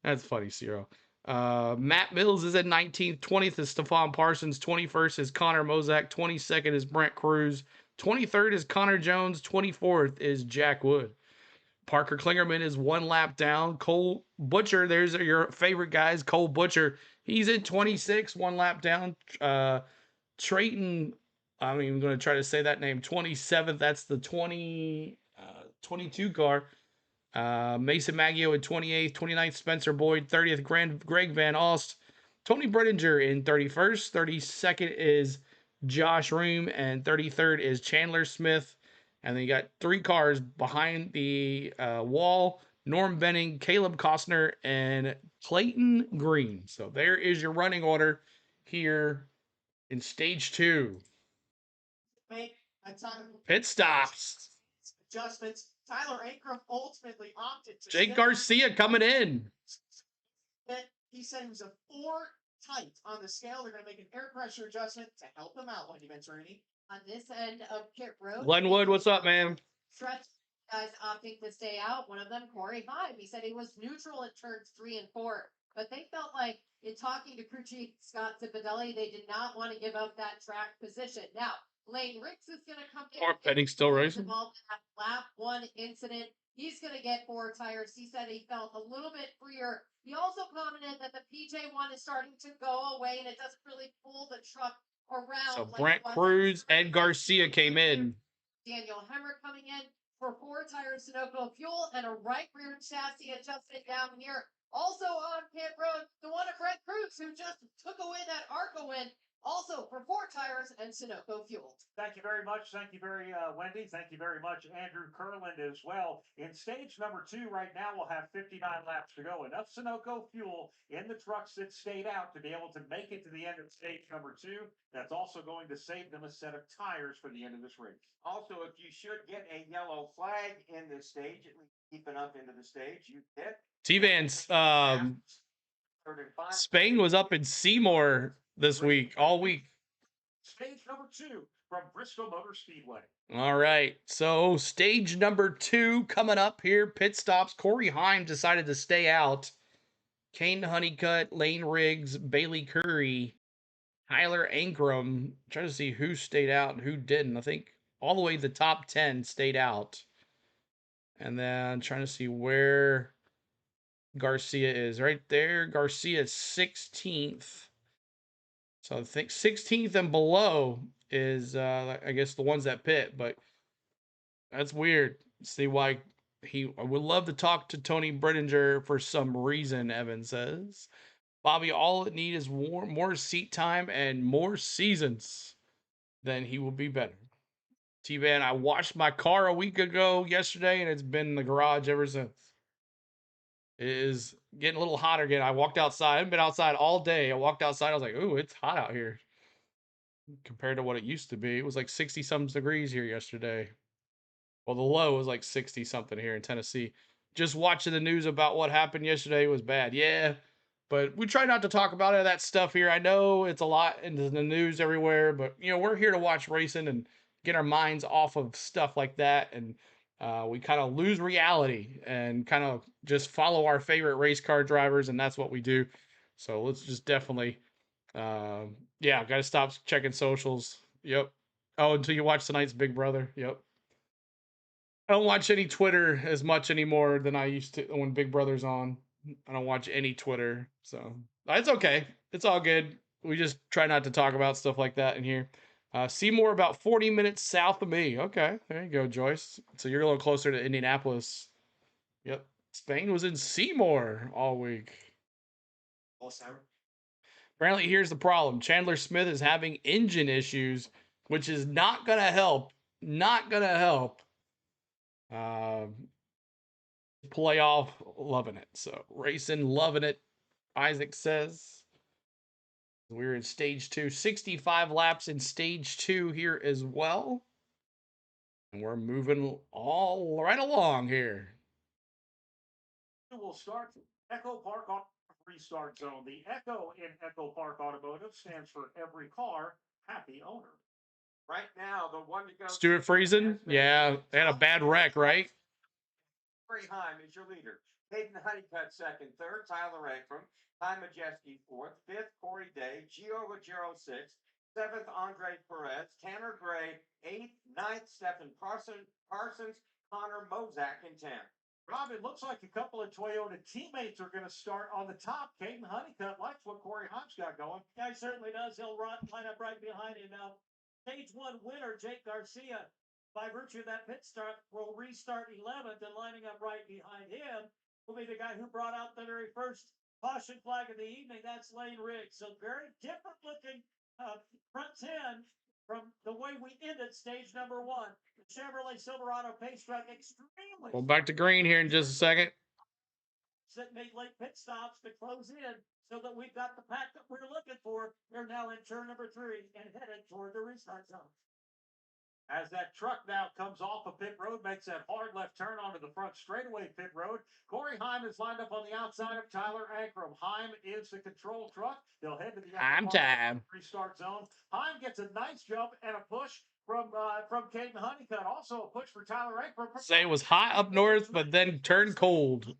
That's funny, Ciro. Matt Mills is at 19th. 20th is Stephon Parsons. 21st is Connor Mozak. 22nd is Brent Cruz. 23rd is Connor Jones. 24th is Jack Wood. Parker Klingerman is 1 lap down. Cole Butcher, there's your favorite guys. Cole Butcher, he's in 26, 1 lap down. Trayton, I'm even going to try to say that name. 27th, that's the 22 car. Mason Maggio in 28th. 29th, Spencer Boyd. 30th, Greg Van Alst. Tony Brittinger in 31st. 32nd is Josh Room. And 33rd is Chandler Smith. And then you got 3 cars behind the wall. Norm Benning, Caleb Costner, and Clayton Green. So there is your running order here in stage 2. Make a ton of Pit stops. adjustments. Tyler Ankrum ultimately opted to Jake Garcia coming in. He said he was a 4 tight on the scale. They're going to make an air pressure adjustment to help him out, Wendy Venturini. On this end of pit road, Glenwood, what's up, man? stretch guys opting to stay out. One of them, Corey Heim, he said he was neutral at turns 3 and 4, but they felt like in talking to crew chief Scott Zipadelli, they did not want to give up that track position. Now, Lane Ricks is going to come in. Or Penning still racing. Involved in that lap 1 incident. He's going to get 4 tires. He said he felt a little bit freer. He also commented that the PJ1 is starting to go away and it doesn't really pull the truck around. So like Brent Cruz and Garcia came in. Daniel Hemmer coming in for 4 tires, Sunoco fuel, and a right rear chassis adjustment down here. Also on pit road, the one of Brent Cruz, who just took away that ARCA win, also for 4 tires and Sunoco fuel. Thank you very much. Thank you very, Wendy. Thank you very much, Andrew Kurland, as well. In stage number 2 right now, we'll have 59 laps to go. Enough Sunoco fuel in the trucks that stayed out to be able to make it to the end of stage number 2. That's also going to save them a set of tires for the end of this race. Also, if you should get a yellow flag in this stage, at least keep enough into the stage, you hit. T-Van's Spain was up in Seymour this week, all week. Stage number 2 from Bristol Motor Speedway. All right, so stage number 2 coming up here. Pit stops. Corey Heim decided to stay out. Kane Honeycutt, Lane Riggs, Bailey Curry, Tyler Ankrum. Trying to see who stayed out and who didn't. I think all the way to the top 10 stayed out. And then trying to see where Garcia is right there. Garcia is 16th. So I think 16th and below is, I guess, the ones that pit, but that's weird. See why I would love to talk to Tony Brittinger for some reason, Evan says. Bobby, all it need is more seat time and more seasons. Then he will be better. T-Van, I washed my car a week ago yesterday, and it's been in the garage ever since. It is getting a little hotter again. I walked outside. I haven't been outside all day. I walked outside. I was like, ooh, it's hot out here. Compared to what it used to be. It was like 60-some degrees here yesterday. Well, the low was like 60-something here in Tennessee. Just watching the news about what happened yesterday was bad. Yeah, but we try not to talk about any of that stuff here. I know it's a lot in the news everywhere, but, you know, we're here to watch racing and get our minds off of stuff like that. And we kind of lose reality and kind of just follow our favorite race car drivers, and that's what we do. So let's just definitely, yeah, got to stop checking socials. Yep. Oh, until you watch tonight's Big Brother. Yep. I don't watch any Twitter as much anymore than I used to when Big Brother's on. I don't watch any Twitter, so it's okay. It's all good. We just try not to talk about stuff like that in here. Seymour, about 40 minutes south of me. Okay, there you go, Joyce. So you're a little closer to Indianapolis. Yep. Spain was in Seymour all week. Apparently, here's the problem. Chandler Smith is having engine issues, which is not going to help. Not going to help. Playoff, loving it. So, racing, loving it, Isaac says. We're in stage 2. 65 laps in stage 2 here as well. And we're moving all right along here. We'll start Echo Park on restart zone. The Echo in Echo Park Automotive stands for every car, happy owner. Right now, the one to go. Stuart Friesen? Yeah, they had a bad wreck, right? Corey Heim is your leader. Hayden Honeycutt second, third Tyler Ankrum, Ty Majeski fourth, fifth Corey Day, Gio Ruggiero sixth, seventh Andre Perez, Tanner Gray eighth, ninth Stephen Parsons, Connor Mozak in 10th. Rob, it looks like a couple of Toyota teammates are going to start on the top. Caden Honeycutt likes what Corey Heim's got going. Yeah, he certainly does. He'll line up right behind him now. Stage 1 winner, Jake Garcia, by virtue of that pit start, will restart 11th, and lining up right behind him will be the guy who brought out the very first caution flag of the evening. That's Lane Riggs. So very different looking front 10 from the way we ended stage number 1. The Chevrolet Silverado pace truck extremely. Well, back to green here in just a second. That made late pit stops to close in so that we've got the pack that we're looking for. They're now in turn number 3 and headed toward the restart zone. As that truck now comes off of pit road, makes that hard left turn onto the front straightaway pit road. Corey Heim is lined up on the outside of Tyler Ankrum. Heim is the control truck. They'll head to the time. Restart zone. Heim gets a nice jump and a push from Caden Honeycutt. Also a push for Tyler Ankrum. Say it was hot up north, but then turned cold.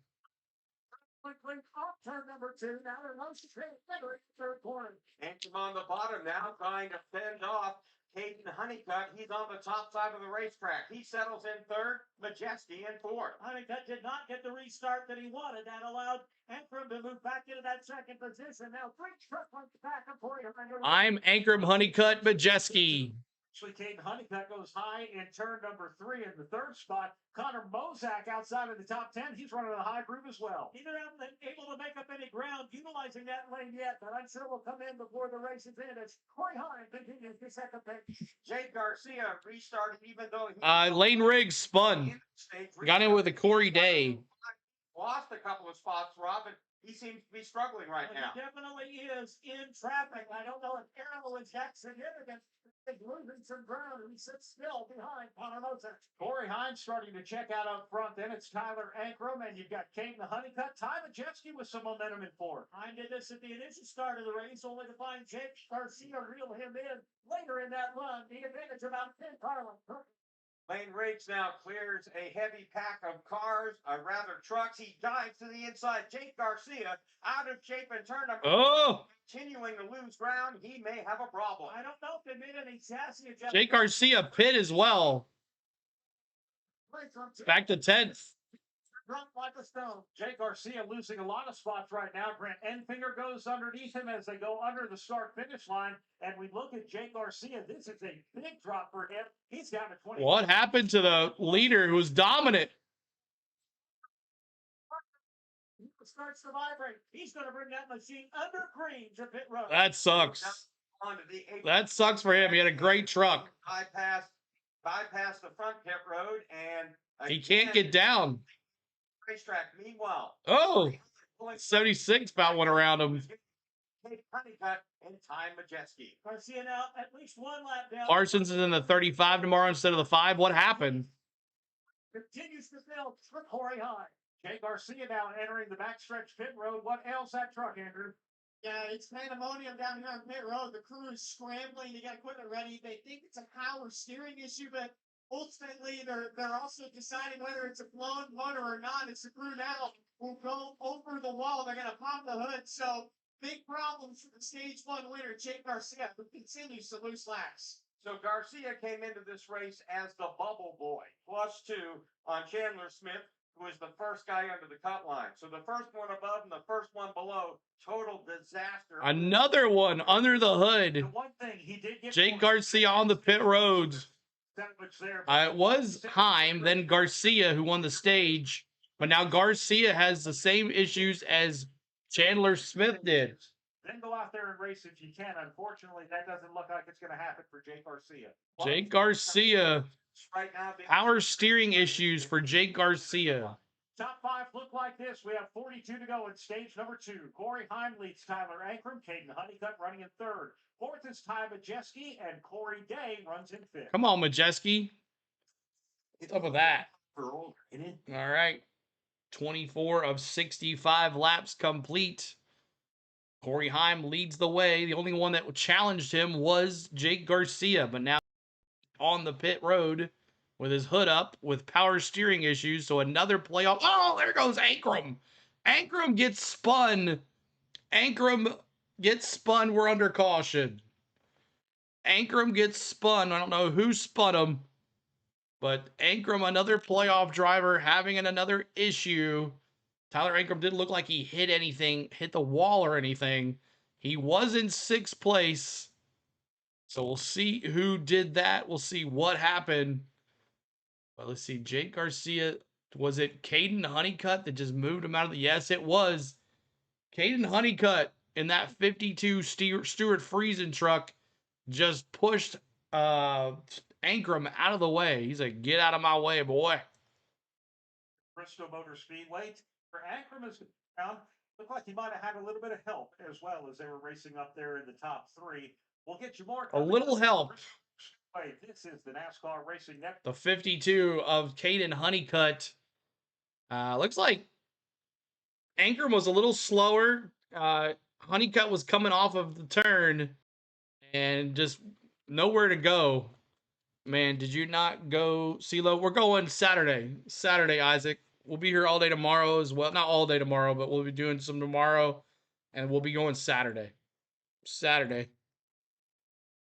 Quickly off turn number 2. Now they're most third corner. Ankrum on the bottom now, trying to fend off Caden Honeycutt. He's on the top side of the racetrack. He settles in third, Majeski in fourth. Honeycutt did not get the restart that he wanted. That allowed Ankrum to move back into that second position. Now, three truck on the back of Corey. I'm Ankrum Honeycutt Majeski. Actually, Caden Honeycutt goes high in turn number 3 in the third spot. Connor Mozak outside of the top 10. He's running a high groove as well. Neither of them able to make up any ground utilizing that lane yet, but I'm sure will come in before the race is in. As Corey Heim continues to set the pace. Jake Garcia restarted even though he Lane Riggs spun. Got in with a Corey Day. Lost a couple of spots, Rob, and he seems to be struggling right now. He definitely is in traffic. I don't know if Aaron is that significant. He's losing some ground, and he sits still behind Connor Mozak. Corey Heim starting to check out up front. Then it's Tyler Ankrum, and you've got Caden the Honeycutt. Ty Majeski with some momentum in fourth. Heim did this at the initial start of the race, only to find Jake Garcia reel him in later in that run. The advantage about 10 car lengths. Lane Riggs now clears a heavy pack of cars, or rather trucks. He dives to the inside. Jake Garcia out of shape and turn number. Oh! Continuing to lose ground, he may have a problem. I don't know if they made any chassis adjustments. Jake Garcia pit as well. Back to 10th. Dropped like a stone. Jake Garcia losing a lot of spots right now. Grant Enfinger goes underneath him as they go under the start-finish line. And we look at Jake Garcia. This is a big drop for him. He's down to 20. What happened to the leader who was dominant? Starts to vibrate. He's going to bring that machine under green to pit road. That sucks. That sucks for him. He had a great truck. Bypass the front pit road, and he can't get down. Racetrack. Meanwhile, 76 about went around him. Honeycutt and Ty Majeski. Garcia now at least one lap down. Parsons is in the 35 tomorrow instead of the 5. What happened? Continues to build for Corey High. Jay Garcia now entering the backstretch pit road. What ails that truck, Andrew? Yeah, it's pandemonium down here on pit road. The crew is scrambling to get equipment ready. They think it's a power steering issue, but ultimately they're also deciding whether it's a blown motor or not. It's the crew now will go over the wall. They're going to pop the hood. So big problems for the stage 1 winner, Jake Garcia, who continues to lose laps. So Garcia came into this race as the bubble boy, +2 on Chandler Smith, who is the first guy under the cut line. So the first one above and the first one below, total disaster. Another one under the hood. The one thing he did get Jake Garcia on the pit roads. It was Heim, then Garcia who won the stage, but now Garcia has the same issues as Chandler Smith did. Then go out there and race if you can. Unfortunately, that doesn't look like it's going to happen for Jake Garcia. Jake Garcia. Power steering issues for Jake Garcia. Top 5 look like this. We have 42 to go in stage number 2. Corey Heim leads Tyler Ankrum. Caden Honeycutt running in 3rd. 4th is Ty Majeski, and Corey Day runs in 5th. Come on, Majeski. What's up with that? All right. 24 of 65 laps complete. Corey Heim leads the way. The only one that challenged him was Jake Garcia, but now on the pit road with his hood up with power steering issues. So another playoff. Oh, there goes Ankrum. Ankrum gets spun. Ankrum gets spun. We're under caution. Ankrum gets spun. I don't know who spun him, but Ankrum, another playoff driver, having another issue. Tyler Ankrum didn't look like he hit anything, hit the wall or anything. He was in 6th place. So we'll see who did that. We'll see what happened. But let's see. Jake Garcia. Was it Caden Honeycutt that just moved him out of the... Yes, it was. Caden Honeycutt in that 52 Stuart Friesen truck just pushed Ankrum out of the way. He's like, get out of my way, boy. Bristol Motor Speedway. For Ankrum is down. Looked like he might have had a little bit of help as well as they were racing up there in the top 3. We'll get you more. A little help. This is the NASCAR Racing Network. The 52 of Caden Honeycutt. Looks like Ankrum was a little slower. Honeycutt was coming off of the turn and just nowhere to go. Man, did you not go, CeeLo? We're going Saturday. Saturday, Isaac. We'll be here all day tomorrow as well. Not all day tomorrow, but we'll be doing some tomorrow. And we'll be going Saturday. Saturday.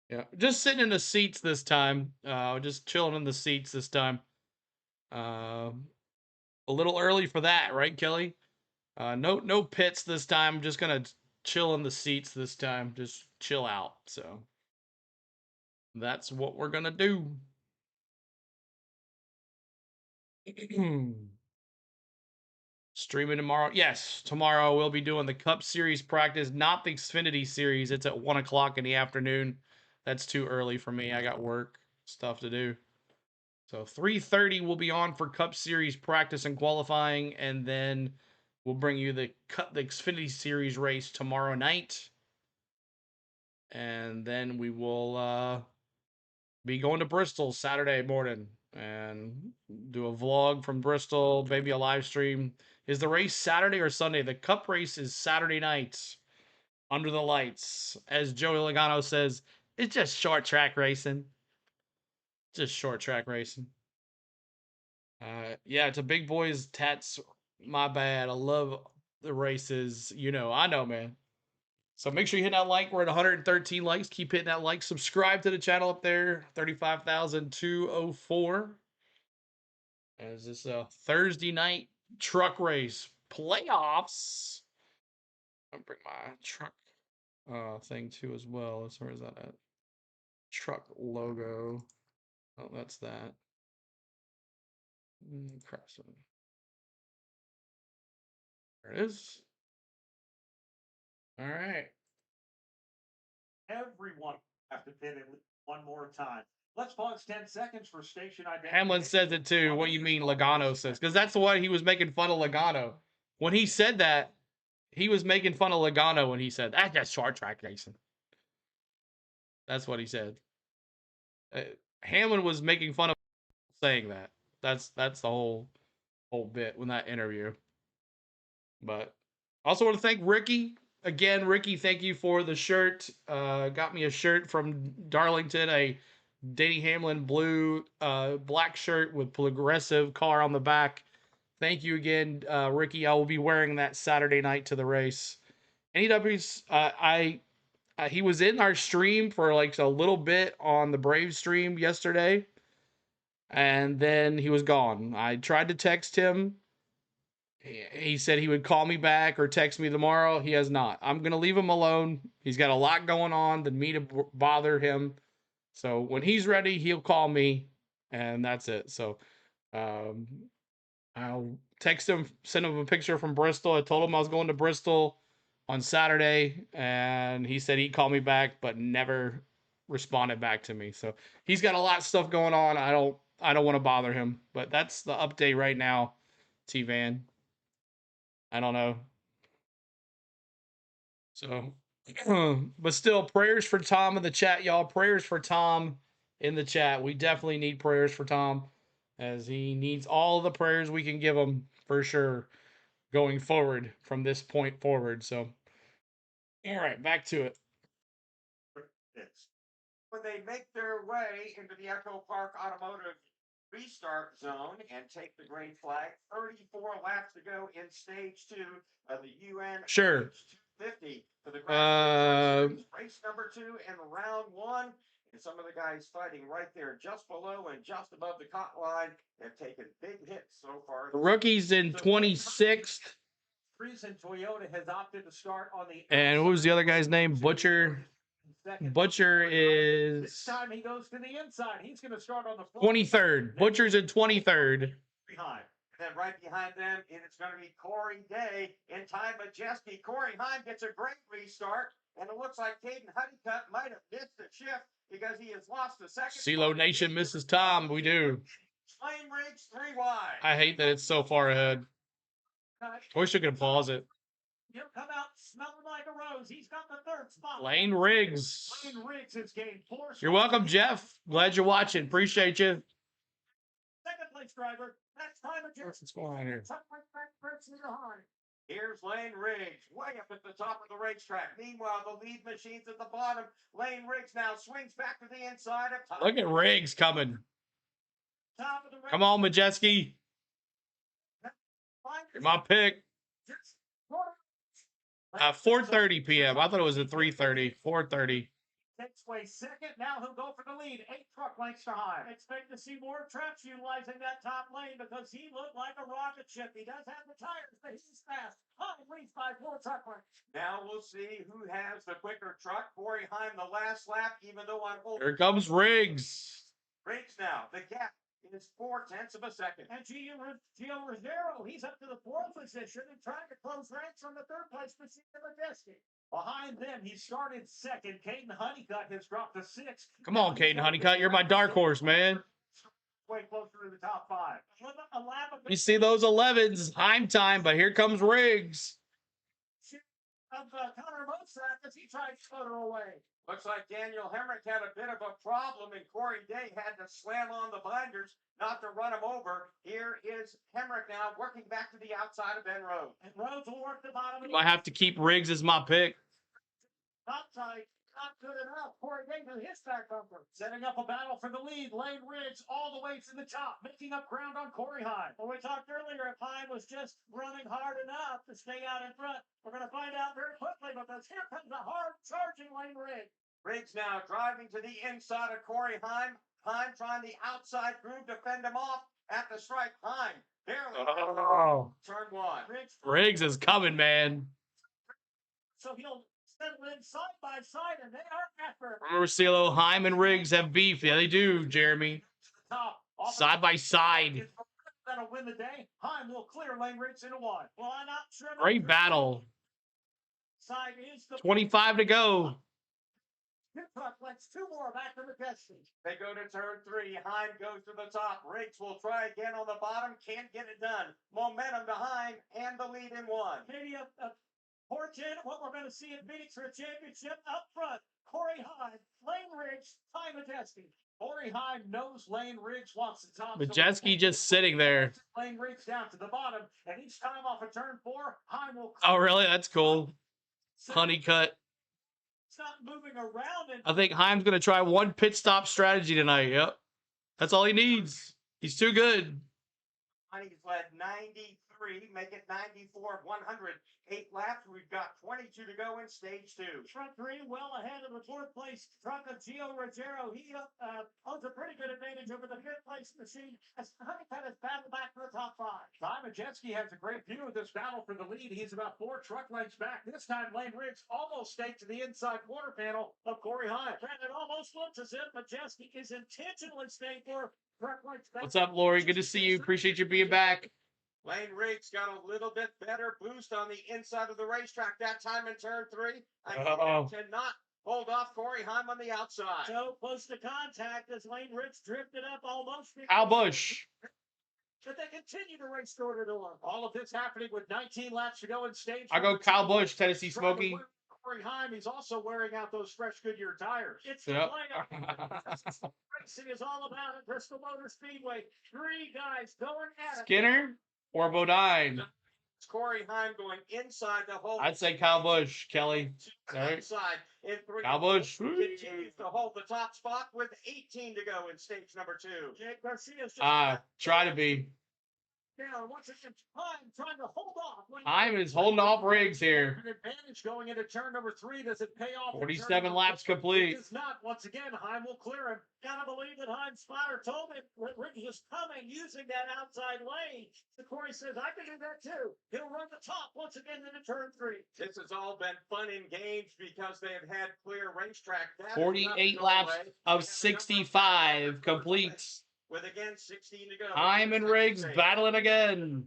Yeah, just sitting in the seats this time. Just chilling in the seats this time. A little early for that, right, Kelly? No pits this time. I'm just gonna chill in the seats this time. Just chill out. So that's what we're gonna do. Streaming tomorrow. Yes, tomorrow we'll be doing the Cup Series practice, not the Xfinity Series. It's at 1 o'clock in the afternoon. That's too early for me. I got work, stuff to do. So 3:30 we'll be on for Cup Series practice and qualifying, and then we'll bring you the Xfinity Series race tomorrow night. And then we will be going to Bristol Saturday morning and do a vlog from Bristol, maybe a live stream. Is the race Saturday or Sunday? The Cup race is Saturday night under the lights. As Joey Logano says, it's just short track racing. Just short track racing. Yeah, it's a big boys tats. My bad. I love the races. You know, I know, man. So make sure you hit that like. We're at 113 likes. Keep hitting that like. Subscribe to the channel up there. 35,204. As this Thursday night truck race playoffs. I'll bring my truck thing too as well. Where is that at? Truck logo. Oh, that's that. Craftsman. There it is. All right. Everyone have to pit in one more time. Let's pause 10 seconds for station identity. Hamlin says it too. What you mean Logano says? Because that's the one he was making fun of Logano. When he said that, he was making fun of Logano when he said, that's just short track racing. That's what he said. Hamlin was making fun of saying that. That's the whole bit in that interview. But also want to thank Ricky. Again, Ricky, thank you for the shirt. Got me a shirt from Darlington, a Denny Hamlin blue black shirt with progressive car on the back. Thank you again, Ricky. I will be wearing that Saturday night to the race. NEW's, he was in our stream for like a little bit on the Brave stream yesterday, and then he was gone. I tried to text him. He said he would call me back or text me tomorrow. He has not. I'm going to leave him alone. He's got a lot going on than me to bother him. So when he's ready, he'll call me, and that's it. So I'll text him, send him a picture from Bristol. I told him I was going to Bristol on Saturday, and he said he'd call me back, but never responded back to me. So he's got a lot of stuff going on. I don't want to bother him, but that's the update right now, T-Van. I don't know. So, but still, prayers for Tom in the chat, y'all. Prayers for Tom in the chat. We definitely need prayers for Tom, as he needs all the prayers we can give him for sure going forward from this point forward. So, all right, back to it. When they make their way into the Echo Park Automotive restart zone and take the green flag, 34 laps to go in stage 2 of the UNOH Sure. 250 for the Craftsman race number 2 and round 1. And some of the guys fighting right there just below and just above the cut line have taken big hits so far. The rookie's in 26th. Reason Toyota has opted to start on the And what was the other guy's name? Butcher. Butcher is this time he goes to the inside. He's going to start on the 23rd. Butcher's in 23rd. Behind. Then right behind them, and it's going to be Corey Day in Time Majesty. Corey Heim gets a great restart, and it looks like Caden Honeycutt might have missed the shift because he has lost the second. CeeLo Nation misses Tom. We do. Flame Riggs 3 wide. I hate that it's so far ahead. I wish I could pause it. He'll come out smelling like a rose. He's got the 3rd spot. Lane Riggs. Lane Riggs has gained 4 spots. You're welcome, Jeff. Glad you're watching. Appreciate you. 2nd place driver. That's Time Majesty. What's going on here? Here's Lane Riggs, way up at the top of the racetrack. Meanwhile, the lead machine's at the bottom. Lane Riggs now swings back to the inside of Tom. Look at Riggs coming. Top of the race. Come on, Majeski. You're my pick. 4:30 p.m. I thought it was at 3:30. 4:30. Takes way 2nd. Now he'll go for the lead. 8 truck lengths to high. Expect to see more trucks utilizing that top lane because he looked like a rocket ship. He does have the tires, but he's fast. High leads by 4 truck lengths. Now we'll see who has the quicker truck. Corey Heim the last lap, even though on old. Here comes Riggs. Riggs now. The gap is 0.4 seconds. And Gio Ruggiero, he's up to the 4th position and trying to close ranks from the 3rd place position of Majesty. Behind them, he started 2nd. Caden Honeycutt has dropped to 6th. Come on, Caden Honeycutt. You're my dark horse, man. Way closer to the top 5. A lap of You see those 11s. Heim time, but here comes Riggs. Of Connor Mozart as he tried to put her away. Looks like Daniel Hemrick had a bit of a problem, and Corey Day had to slam on the binders not to run him over. Here is Hemrick now working back to the outside of Ben Rhodes. And Rhodes will work the bottom. I have to keep Riggs as my pick. Top tight, not good enough. Corey Day to his back bumper. Setting up a battle for the lead. Lane Riggs all the way to the top, making up ground on Corey Heim. Well, we talked earlier if Heim was just running hard enough to stay out in front. We're going to find out very quickly because here comes a hard charging Lane Riggs. Riggs now driving to the inside of Corey Heim. Heim trying the outside groove to fend him off at the stripe. Heim Oh, Turn one. Riggs is coming, man. So he'll settle in side by side, and they are after. Remember, CeeLo, Heim and Riggs have beef. Yeah, they do, Jeremy. Top. Side by side. That'll win the day. Heim will clear lane rates into one. Well, I'm not sure. Great battle. Side is the 25 to go. Let's two more back to the testing. They go to turn three. Heim goes to the top. Riggs will try again on the bottom. Can't get it done. Momentum to Heim and the lead in one. Maybe a porch in what we're going to see in Phoenix for a championship up front. Corey Heim, Lane Riggs, time of testing. Corey Heim knows Lane Riggs wants the top. Majeski just sitting there. Lane Riggs down to the bottom, and each time off of turn four, Heim will. Oh, really? That's cool. Honey cut. It's not moving around. And I think Heim's going to try one pit stop strategy tonight. Yep. That's all he needs. He's too good. He's led 93, make it 94, 108 laps. We've got 22 to go in stage two. Front three well ahead of the fourth place truck of Gio Ruggiero. He owns a pretty good advantage over the fifth place machine as Honeycutt has battled back to the top five. Simon Jetski has a great view of this battle for the lead. He's about 4 truck lengths back. This time, Lane Riggs almost staked to the inside quarter panel of Corey Heim. And it almost looks as if Majeski is intentionally staying for truck lengths back. What's up, Lori? Good to see you. Appreciate you being back. Lane Riggs got a little bit better boost on the inside of the racetrack that time in turn three. Cannot hold off Corey Heim on the outside. So close to contact as Lane Riggs drifted up almost. Al Busch. But they continue to race door to door. All of this happening with 19 laps to go in stage. I go Kyle Busch, Tennessee Smoky. Corey Heim, he's also wearing out those fresh Goodyear tires. It's the lineup. Racing is all about it. Bristol Motor Speedway. 3 guys going at it. Skinner or Bodine? It's Corey Heim going inside the whole. I'd say Kyle Busch, Kelly. All right. Inside in three. Kyle Busch. Continues to hold the top spot with 18 to go in stage number 2. Jake Garcia's just Try to be. Now, once again, Heim trying to hold off. Heim is holding off Riggs here. An advantage going into turn number 3. Does it pay off? 47 laps complete. It does not. Once again, Heim will clear him. Gotta believe that Heim's spotter told him Riggs was coming using that outside lane. So Corey says, I can do that too. He'll run the top once again into turn 3. This has all been fun and games because they have had clear racetrack. 48 laps of 65 complete. With again 16 to go. Heim and Riggs battling again.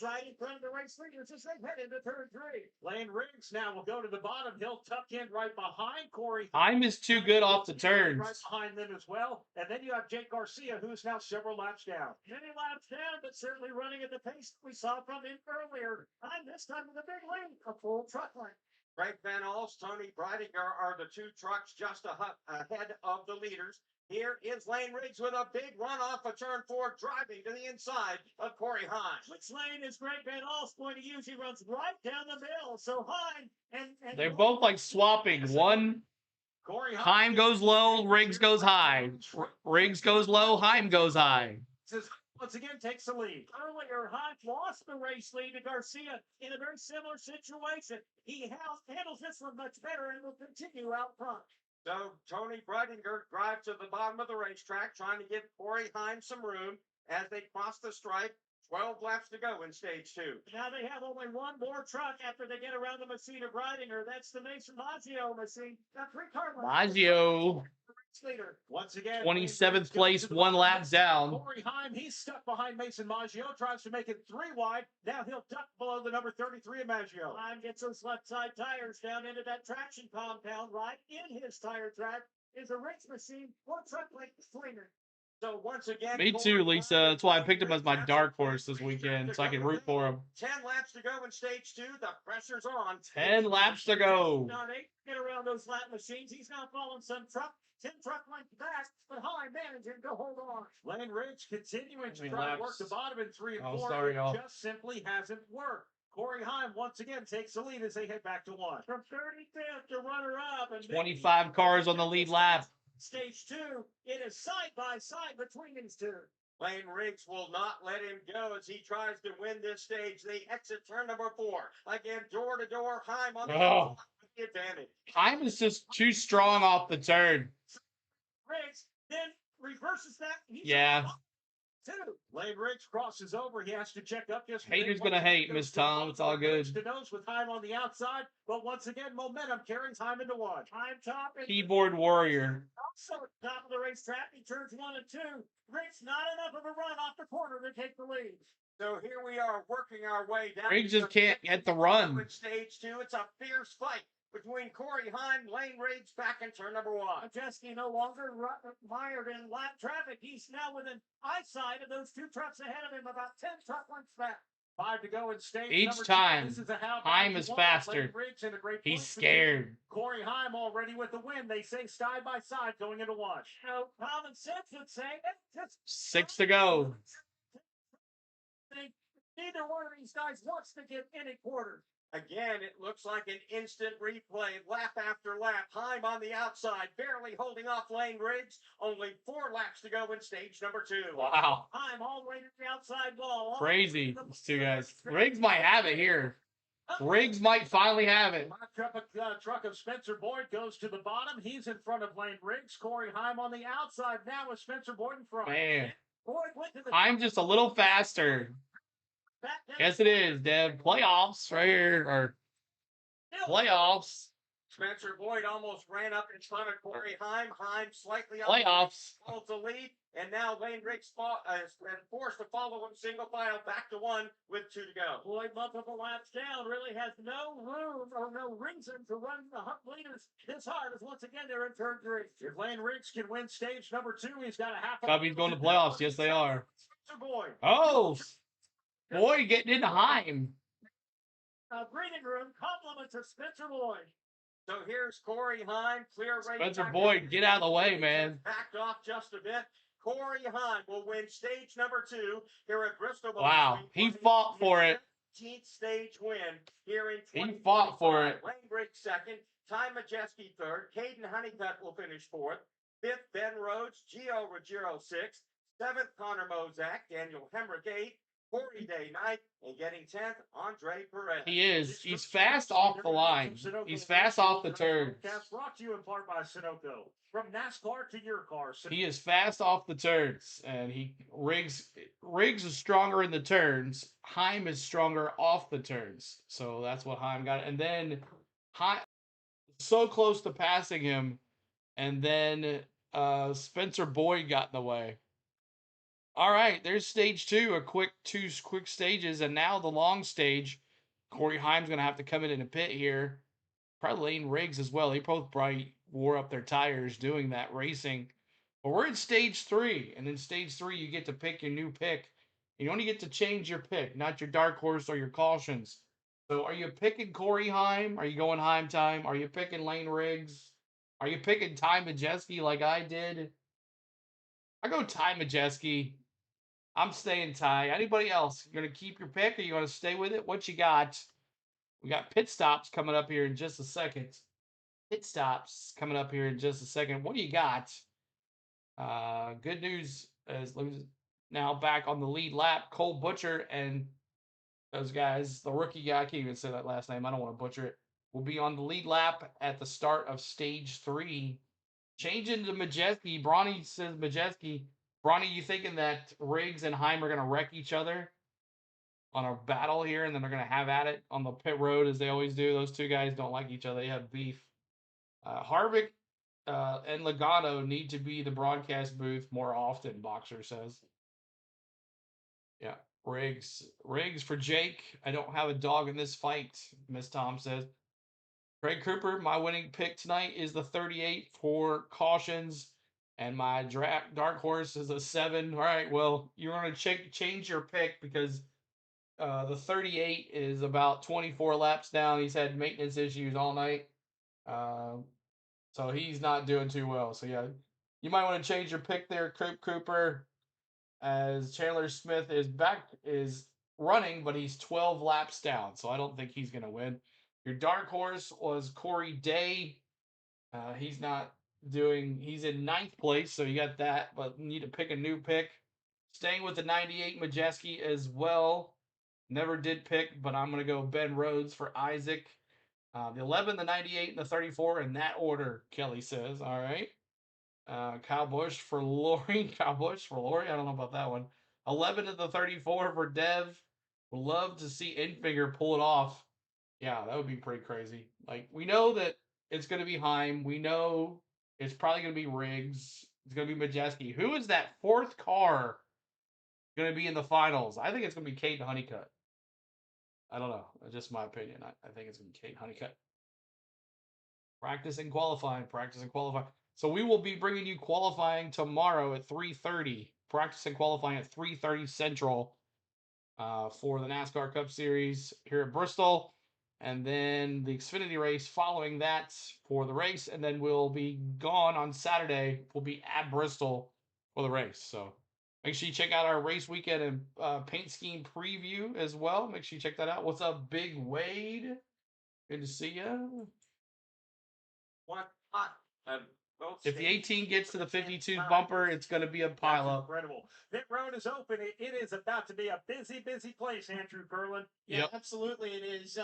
Right in front of the race leaders as they head into turn 3. Lane Riggs now will go to the bottom. He'll tuck in right behind Corey. Heim is too good off the turns. Right behind them as well. And then you have Jake Garcia, who's now several laps down. Many laps down, but certainly running at the pace we saw from him earlier. Heim this time with a big lead, a full truck length. Greg Van Alst, Tony Breidinger are the 2 trucks just ahead of the leaders. Here is Lane Riggs with a big run off of turn 4, driving to the inside of Corey Heim. Which lane is Greg Van Alst going to use? He runs right down the middle. So Heim and they're both like swapping. One, Heim goes low, Riggs goes high. Riggs goes low, Heim goes high. Once again takes the lead. Earlier, Heim lost the race lead to Garcia in a very similar situation. He handles this one much better and will continue out front. So Tony Breidinger drives to the bottom of the racetrack, trying to give Corey Heim some room as they cross the stripe. 12 laps to go in stage 2. Now they have only one more truck after they get around the machine of Breidinger. That's the Mason Maggio machine. Got 3 car Maggio. Leader. Once again, 27th place, 1 lap down. Corey Heim, he's stuck behind Mason Maggio, tries to make it 3 wide. Now he'll duck below the number 33 of Maggio. Heim gets those left side tires down into that traction compound. Right in his tire track is a race machine, 1 truck length slinger. So once again, Me too, Lisa. That's why I picked him as my dark horse this weekend, so I can root for him. 10 laps to go in stage 2. The pressure's on. 10 laps to go. Now they get around those lap machines. He's now following some truck. 10 truck lengths back, but Heim managing to hold on. Lane Riggs continuing to try to work the bottom in 3 and 4. Sorry, y'all. It just simply hasn't worked. Corey Heim once again takes the lead as they head back to 1. From 35th to runner-up. And 25 cars on the lead lap. Stage 2, it is side by side between these 2. Lane Riggs will not let him go as he tries to win this stage. They exit turn number 4. Again, door to door, Heim on the outside with the advantage. Heim is just too strong off the turn. Riggs then reverses that. Yeah. two. Lane Riggs crosses over. He has to check up just. Haters gonna hate, Miss Tom. It's all good. To nose with Heim on the outside, but once again, momentum carries Heim into one. Heim top. Keyboard warrior. Also at the top of the racetrack, he turns 1 and 2. Riggs not enough of a run off the corner to take the lead. So here we are working our way down. Riggs just can't get the run. Stage 2, it's a fierce fight between Corey Heim, Lane Riggs back in turn number 1. Majeski no longer mired in lap traffic. He's now within eyesight of those 2 trucks ahead of him, about 10 truck lengths back. 5 to go in stage Each number 2. time, This is a how Heim back is to one. faster. Lane Riggs in a great He's point scared. position. Corey Heim already with the win. They say side by side going into one. So common sense would say just 6 to go. neither one of these guys wants to get any quarter. Again, it looks like an instant replay, lap after lap. Heim on the outside, barely holding off Lane Riggs. Only 4 laps to go in stage number 2. Wow. Heim all the way to the outside wall. Crazy, these two guys. Riggs might have it here. Riggs might finally have it. Truck of Spencer Boyd goes to the bottom. He's in front of Lane Riggs. Corey Heim on the outside now with Spencer Boyd in front. Man, Boyd went to the I'm just a little faster. Yes, it is, Deb. Playoffs right here, or playoffs. Spencer Boyd almost ran up in front of Corey Heim. Heim slightly up. Playoffs. Holds the lead, and now Lane Riggs has been forced to follow him single file back to 1 with 2 to go. Boyd multiple laps down really has no room or no reason to run the leaders this hard as once again they're in turn 3. If Lane Riggs can win stage number 2, he's got a half. Cubby's going to playoffs. Yes, they are. Spencer Boyd. Oh, Boyd getting into Heim. Breathing room compliments of Spencer Boyd. So here's Corey Heim, clear race. Spencer Boyd, get out of the way, man. Backed off just a bit. Corey Heim will win stage number 2 here at Bristol Motor Wow, Speedway. he fought for it. 15th stage win here in 2025. He fought for it. Lane Riggs second, Ty Majeski third, Caden Honeycutt will finish 4th, 5th Ben Rhodes, Gio Ruggiero 6th, 7th Connor Mozak, Daniel Hemrick 8th, Corey Day 9th, and getting 10th, Andre Perez. He is. He's fast off the line. He's fast off the turns. Brought to you in part by Sunoco. From NASCAR to your car. He is fast off the turns, and Riggs is stronger in the turns. Heim is stronger off the turns, so that's what Heim got. And then Heim so close to passing him, and then Spencer Boyd got in the way. All right, there's stage 2, two quick stages, and now the long stage. Corey Heim's gonna have to come in a pit here. Probably Lane Riggs as well. They both probably wore up their tires doing that racing. But we're in stage 3, and in stage 3, you get to pick your new pick. You only get to change your pick, not your dark horse or your cautions. So are you picking Corey Heim? Are you going Heim time? Are you picking Lane Riggs? Are you picking Ty Majeski like I did? I go Ty Majeski. I'm staying Ty. Anybody else? You going to keep your pick or you going to stay with it? What you got? We got pit stops coming up here in just a second. Pit stops coming up here in just a second. What do you got? Good news is now back on the lead lap. Cole Butcher and those guys, the rookie guy, I can't even say that last name. I don't want to butcher it. Will be on the lead lap at the start of stage 3. Changing to Majeski. Bronny says Majeski. Bronny, you thinking that Riggs and Heim are going to wreck each other on a battle here, and then they're going to have at it on the pit road as they always do? Those two guys don't like each other. They have beef. Harvick and Logano need to be the broadcast booth more often, Boxer says. Yeah, Riggs for Jake. I don't have a dog in this fight, Miss Tom says. Craig Cooper, my winning pick tonight is the 38 for cautions. And my dark horse is a 7. All right, well, you're going to change your pick because the 38 is about 24 laps down. He's had maintenance issues all night. So he's not doing too well. So, yeah, you might want to change your pick there, Cooper, as Chandler Smith is running, but he's 12 laps down. So I don't think he's going to win. Your dark horse was Corey Day. He's not doing, he's in 9th place, so you got that, but you need to pick a new pick. Staying with the 98 Majeski as well. Never did pick, but I'm going to go Ben Rhodes for Isaac. The 11, the 98, and the 34 in that order, Kelly says. All right. Kyle Busch for Lori. Kyle Busch for Lori. I don't know about that one. 11 of the 34 for Dev. Would love to see Infinger pull it off. Yeah, that would be pretty crazy. Like, we know that it's going to be Heim. We know it's probably going to be Riggs. It's going to be Majeski. Who is that fourth car going to be in the finals? I think it's going to be Kate Honeycutt. I don't know. That's just my opinion. I think it's going to be Kate Honeycutt. Practice and qualifying. Practice and qualifying. So we will be bringing you qualifying tomorrow at 3:30. Practice and qualifying at 3:30 Central for the NASCAR Cup Series here at Bristol. And then the Xfinity race following that for the race. And then we'll be gone on Saturday. We'll be at Bristol for the race. So make sure you check out our race weekend and paint scheme preview as well. Make sure you check that out. What's up, Big Wade? Good to see you. What? If the 18 gets to the 52 bumper, it's going to be a pileup. Incredible. Pit road is open. It is about to be a busy, busy place, Andrew Curlin. Yeah, absolutely it is.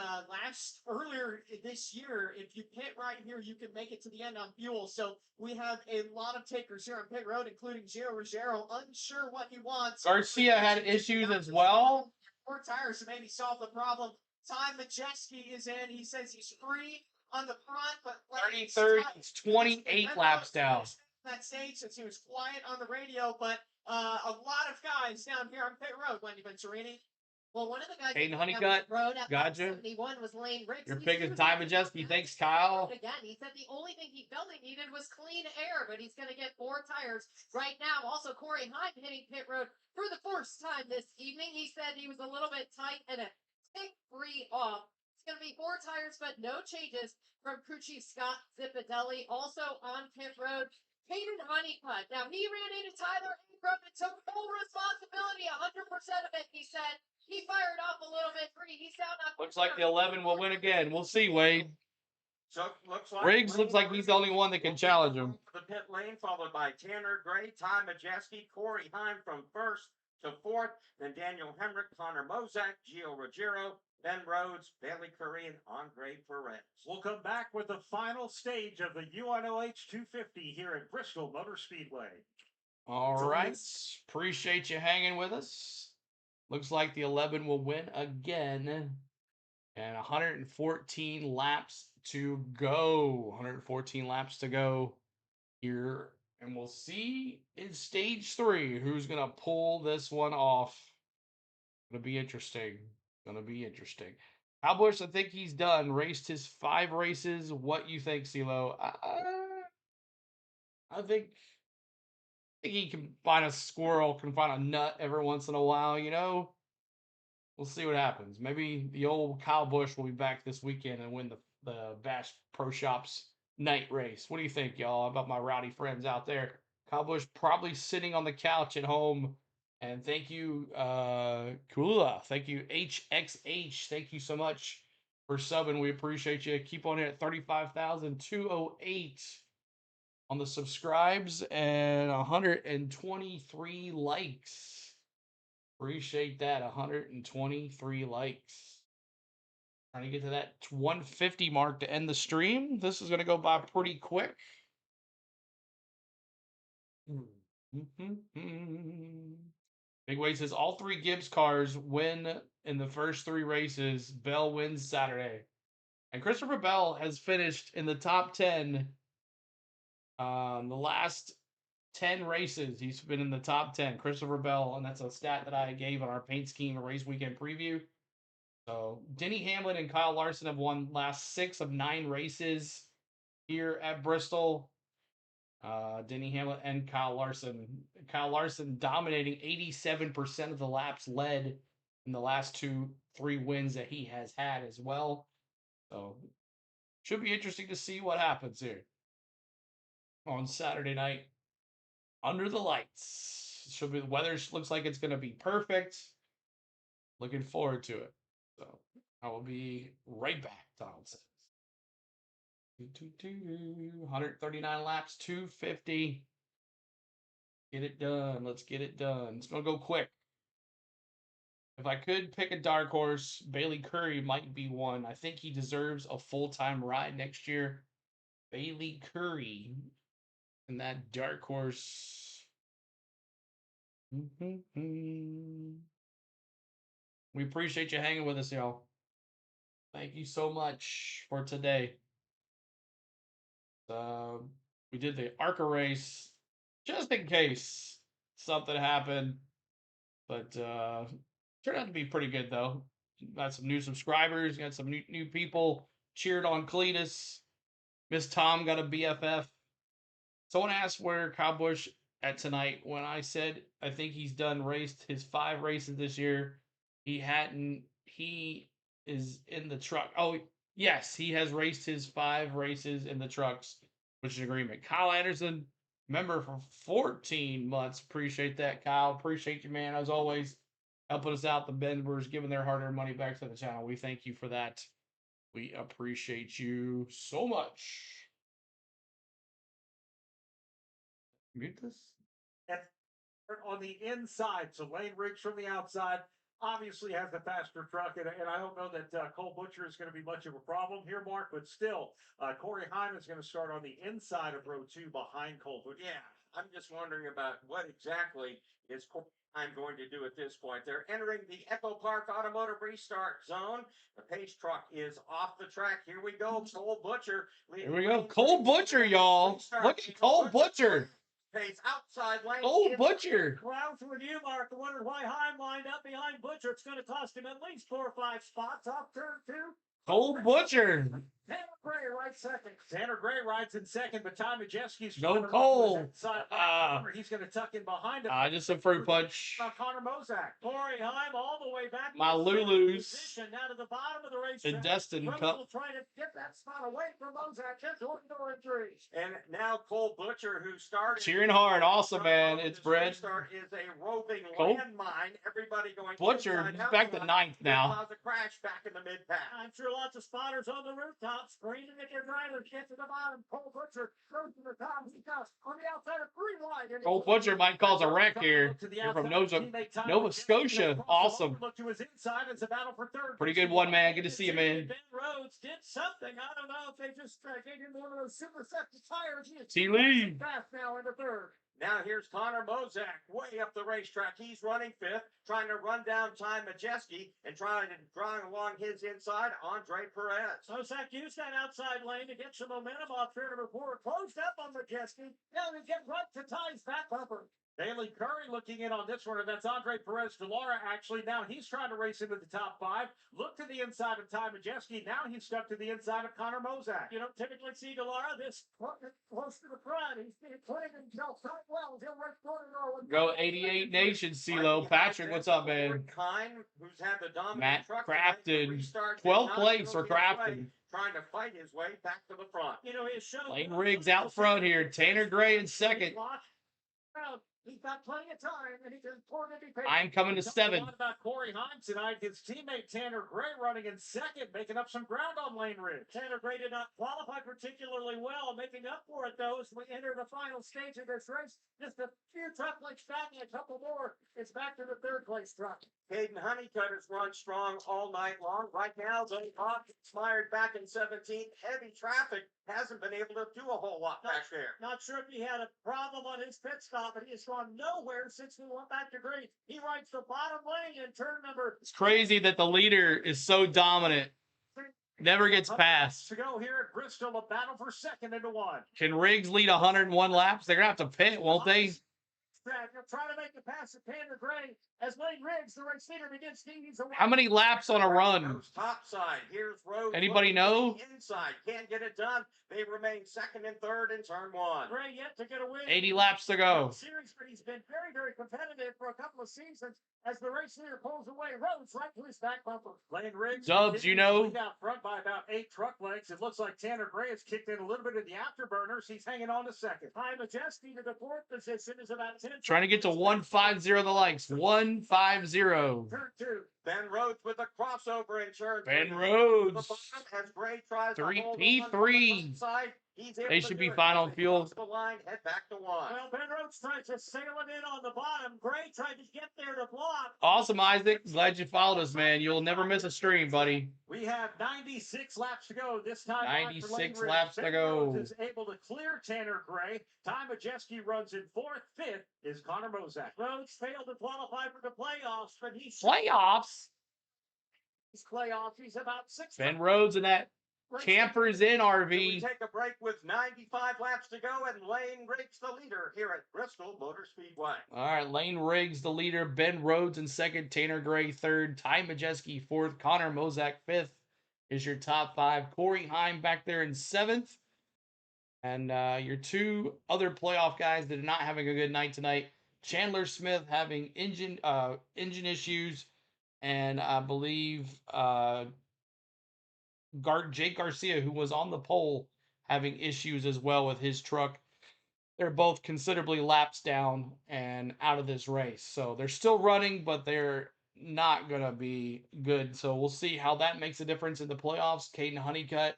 Earlier this year, if you pit right here, you can make it to the end on fuel. So we have a lot of takers here on pit road, including Gio Ruggiero, unsure what he wants. Garcia had issues as well. 4 tires to maybe solve the problem. Ty Majeski is in. He says he's free on the front, but 30-30, it's 28 laps down. That stage since he was quiet on the radio, but a lot of guys down here on pit road, Wendy Venturini. Well, one of the guys Hayden that Honeycutt, rode at gotcha. 71 was Lane Riggs. Your He pick is threw Ty that Majeski. Thanks, Kyle. again. He said the only thing he felt he needed was clean air, but he's going to get 4 tires right now. Also, Corey Heim hitting pit road for the first time this evening. He said he was a little bit tight and a tick free off. It's going to be 4 tires, but no changes from crew chief Scott Zipadelli. Also on pit road, Hayden Honeycutt. Now, he ran into Tyler Ingram and took full responsibility, 100% of it, he said. He fired off a little bit. He's down on Looks like the 11 will win again. We'll see, Wade. So looks like Riggs looks like he's the only one that can challenge him. The pit lane followed by Tanner Gray, Ty Majeski, Corey Heim from 1st to 4th, then Daniel Hemrick, Connor Mozak, Gio Ruggiero, Ben Rhodes, Bailey Curry, and Andre Perez. We'll come back with the final stage of the UNOH 250 here at Bristol Motor Speedway. All right. Appreciate you hanging with us. Looks like the 11 will win again. And 114 laps to go. 114 laps to go here. And we'll see in stage 3 who's going to pull this one off. Going to be interesting. Going to be interesting. Kyle Busch, I think he's done. Raced his 5 races. What you think, CeeLo? I think he can find a squirrel, can find a nut every once in a while, you know? We'll see what happens. Maybe the old Kyle Busch will be back this weekend and win the Bash Pro Shops night race. What do you think, y'all, about my rowdy friends out there? Kyle Busch probably sitting on the couch at home. And thank you, Kula. Thank you, HXH. Thank you so much for subbing. We appreciate you. Keep on it at 35,208 on the subscribes and 123 likes. Appreciate that. 123 likes. Trying to get to that 150 mark to end the stream. This is going to go by pretty quick. Big Wade says all 3 Gibbs cars win in the first 3 races. Bell wins Saturday. And Christopher Bell has finished in the top 10 the last 10 races. He's been in the top 10. Christopher Bell, and that's a stat that I gave on our paint scheme race weekend preview. So Denny Hamlin and Kyle Larson have won last 6 of 9 races here at Bristol. Denny Hamlin and Kyle Larson. Kyle Larson dominating 87% of the laps led in the last 2-3 wins that he has had as well. So should be interesting to see what happens here on Saturday night under the lights. Should be, the weather looks like it's going to be perfect. Looking forward to it. So I will be right back, Donald says. 139 laps, 250. Get it done. Let's get it done. It's going to go quick. If I could pick a dark horse, Bailey Curry might be one. I think he deserves a full-time ride next year. Bailey Curry and that dark horse We appreciate you hanging with us, y'all. Thank you so much for today. We did the ARCA race just in case something happened, but turned out to be pretty good though. Got some new subscribers, got some new people cheered on Cletus. Miss Tom got a BFF. Someone asked where Kyle Busch at tonight. When I said I think he's raced his 5 races this year, he hadn't. He is in the truck. Oh yes, he has raced his 5 races in the trucks, which is an agreement. Kyle Anderson, member for 14 months. Appreciate that, Kyle. Appreciate you, man. As always, helping us out. The members giving their hard-earned money back to the channel. We thank you for that. We appreciate you so much. Mute this. And on the inside, so Lane Riggs from the outside obviously has the faster truck, and I don't know that Cole Butcher is going to be much of a problem here, Mark, but still, Corey Heim is going to start on the inside of row 2 behind Cole Butcher. Yeah, I'm just wondering about what exactly is Corey Heim going to do at this point. They're entering the Echo Park Automotive Restart Zone. The pace truck is off the track. Here we go, Cole Butcher. Here we go, Cole Butcher, y'all. Look at Cole Butcher. Pace outside lane. Cole Butcher. Crowds with you, Mark. I wondered why Heim lined up behind Butcher. It's going to cost him at least 4 or 5 spots off turn 2. Cole Butcher. Tanner Gray right second. Tanner Gray rides in second, but Tom Majewski's No Cole. He's going to tuck in behind him. Just a fruit punch. Connor Mozak. Corey Heim all the way back. My Lulus. Position now to the bottom of the race. The Destin Cup. Trying to get that spot away from Mozak. Just door injuries. And now Cole Butcher, who started Cheering hard. Awesome, man. It's Brett. Start is a roving Cole landmine. Everybody going Butcher back to 9th now. Cause a crash back in the mid pack. I'm sure lots of spotters on the rooftop screaming at their drivers. Get to the bottom. Cole Butcher goes to the top. He does on the outside of 3 wide. Cole Butcher might cause a wreck here. You're from Nova Scotia. Awesome. Look to his inside. It's a battle for third. Pretty good one, man. Good to see you, man. Ben Rhodes did something. I don't know if they just gave him one of those super sexy tires. T. Lee. Fast now in the third. Now here's Connor Mozak way up the racetrack. He's running 5th, trying to run down Ty Majewski and trying to drive along his inside, Andre Perez. Mozak used that outside lane to get some momentum off turn number 4. Closed up on Majewski. Now they get right to Ty's back bumper. Bailey Curry looking in on this one, and that's Andre Perez de Lara. Actually, now he's trying to race into the top 5. Look to the inside of Ty Majewski. Now he's stuck to the inside of Connor Mozak. You don't typically see de Lara this close to the front. He's putting himself quite well. He'll race corner. Go 88 Nation, CeeLo. Patrick, what's up, man? Kine, who's had the dominant Matt truck Crafton. 12th place for Crafton. Trying to fight his way back to the front. You know, he's shown Lane Riggs out front here. Tanner Gray in 2nd. He's got plenty of time, and he can afford to be patient. I'm coming to 7. What about Corey Heim tonight? His teammate Tanner Gray running in 2nd, making up some ground on Lane Riggs. Tanner Gray did not qualify particularly well, making up for it, though, as we enter the final stage of this race. Just a few truck lengths back and a couple more. It's back to the 3rd place truck. Caden Honeycutter's run strong all night long. Right now, though, Hawk expired back in 17th. Heavy traffic hasn't been able to do a whole lot back there. Not sure if he had a problem on his pit stop, but he has gone nowhere since we went back to green. He rides the bottom lane in turn number. It's crazy that the leader is so dominant. Never gets past. To go here at Bristol, a battle for 2nd into 1. Can Riggs lead 101 laps? They're going to have to pit, won't they? They'll try to make the pass to Tanner Gray as Lane Riggs, the race leader, begins to ease away. How many laps on a run? Top side. Here's Rhodes. Anybody know? Inside. Can't get it done. They remain 2nd and 3rd in turn 1. Gray yet to get a win. 80 laps to go. Series, but he's been very, very competitive for a couple of seasons as the race leader pulls away. Rhodes right to his back bumper. Lane Riggs. Dubs, you know. Out front by about 8 truck lengths. It looks like Tanner Gray has kicked in a little bit of the afterburners. He's hanging on to 2nd. Ty Majewski to the 4th position is about 10. Trying to get to 150 the likes. 150. Turn 2. Ben Rhodes with a crossover in turn 3. Ben Rhodes. The bottom as Gray tries 3 P3. side. He's able They to should do be it. fine As on they fuel. cross the line, head back to one. Well, Ben Rhodes tried to sail it in on the bottom. Gray tried to get there to block. Awesome, Isaac. Glad you followed us, man. You'll never miss a stream, buddy. We have 96 laps to go. This time, 96 laps to Ben go. Rhodes is able to clear Tanner Gray. Ty Majeski runs in fourth. Fifth is Connor Mozak. Rhodes failed to qualify for the playoffs, but he's Playoffs? He's about 6. Ben Rhodes and that Campers in We RV. take a break with 95 laps to go, and Lane Riggs the leader here at Bristol Motor Speedway. All right, Lane Riggs, the leader. Ben Rhodes in second. Tanner Gray third. Ty Majeski fourth. Connor Mozak fifth is your top five. Corey Heim back there in seventh. And your two other playoff guys that are not having a good night tonight. Chandler Smith having engine issues. And I believe Jake Garcia, who was on the pole, having issues as well with his truck. They're both considerably laps down and out of this race. So they're still running, but they're not going to be good. So we'll see how that makes a difference in the playoffs. Caden Honeycutt.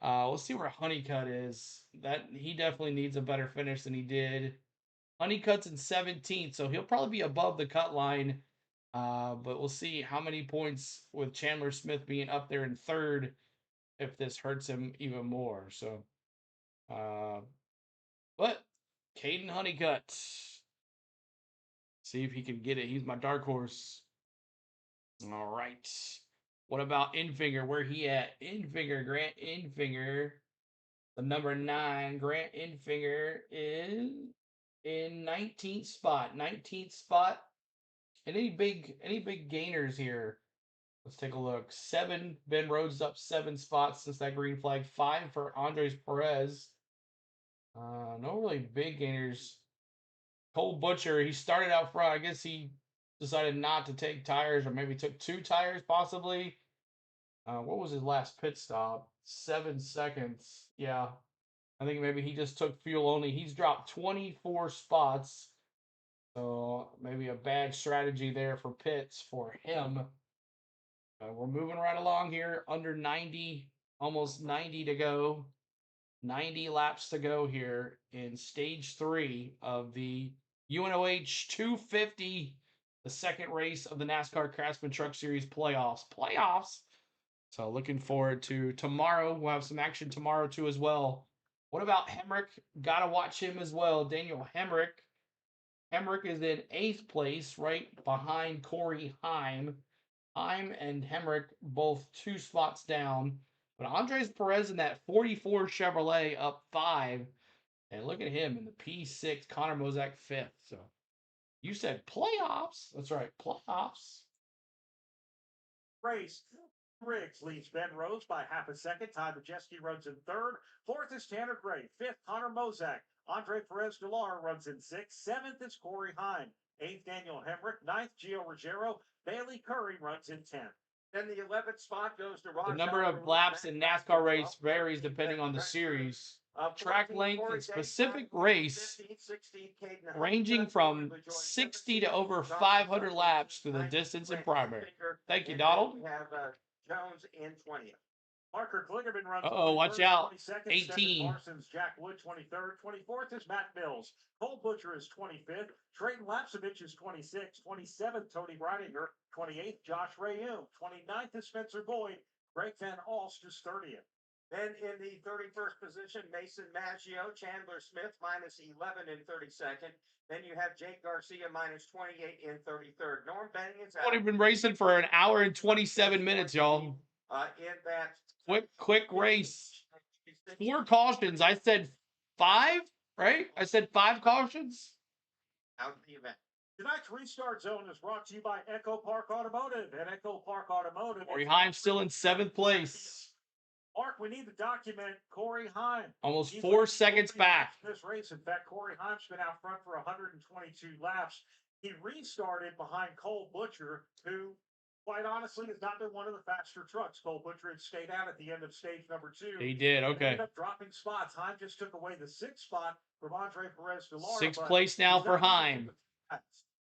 We'll see where Honeycutt is. That he definitely needs a better finish than he did. Honeycutt's in 17th, so he'll probably be above the cut line. But we'll see how many points with Chandler Smith being up there in third if this hurts him even more. So, but Caden Honeycutt, see if he can get it. He's my dark horse. All right. What about Infinger? Where he at? Infinger, Grant Infinger. The number 9, Grant Infinger, is in 19th spot. 19th spot. And any big gainers here? Let's take a look. 7. Ben Rhodes up 7 spots since that green flag. 5 for Andres Perez. No really big gainers. Cole Butcher, he started out front. I guess he decided not to take tires, or maybe took 2 tires possibly. What was his last pit stop? 7 seconds. Yeah. I think maybe he just took fuel only. He's dropped 24 spots. So maybe a bad strategy there for pits for him. We're moving right along here. Under 90, almost 90 to go. 90 laps to go here in stage 3 of the UNOH 250, the second race of the NASCAR Craftsman Truck Series playoffs. So looking forward to tomorrow. We'll have some action tomorrow too as well. What about Hemrick? Gotta watch him as well. Daniel Hemrick. Hemrick is in 8th place, right behind Corey Heim. Heim and Hemrick both 2 spots down. But Andres Perez in that 44 Chevrolet up 5. And look at him in the P6. Connor Mozak 5th. So you said playoffs. That's right, playoffs. Race. Riggs leads Ben Rhodes by half a second. Ty Majeski runs in third. Fourth is Tanner Gray. Fifth, Connor Mozak. Andre Perez Delar runs in sixth. Seventh is Corey Heim. Eighth, Daniel Hemrick. Ninth, Gio Ruggiero. Bailey Curry runs in 10th. Then the 11th spot goes to The number of laps in NASCAR race varies depending on the series. Track length and specific race ranging from 60 to over 500 laps to the distance in primary. Thank you, Donald. We have Jones in 20th. Parker Kligerman runs. Watch out. 22nd, 18. Parsons, Jack Wood, 23rd. 24th is Matt Mills. Cole Butcher is 25th. Trayton Lapsevich is 26th. 27th, Tony Reidinger. 28th, Josh Rayum. 29th is Spencer Boyd. Greg Van Alst is 30th. Then in the 31st position, Mason Maggio, Chandler Smith minus 11 in 32nd. Then you have Jake Garcia minus 28 in 33rd. Norm Benning is out. I've only been racing for an hour and 27 minutes, y'all. In that Quick race. 4 cautions. I said 5, right? I said 5 cautions. Out of the event. Tonight's restart zone is brought to you by Echo Park Automotive. At Echo Park Automotive, Corey Heim still in 7th place. Mark, we need to document Corey Heim. Almost 4 seconds back. This race, in fact, Corey Heim's been out front for 122 laps. He restarted behind Cole Butcher, who, quite honestly, has not been one of the faster trucks. Cole Butcher had stayed out at the end of stage number 2. He did, okay. Ended up dropping spots. Heim just took away the 6th spot from Andre Perez Delara. 6th place now for Heim.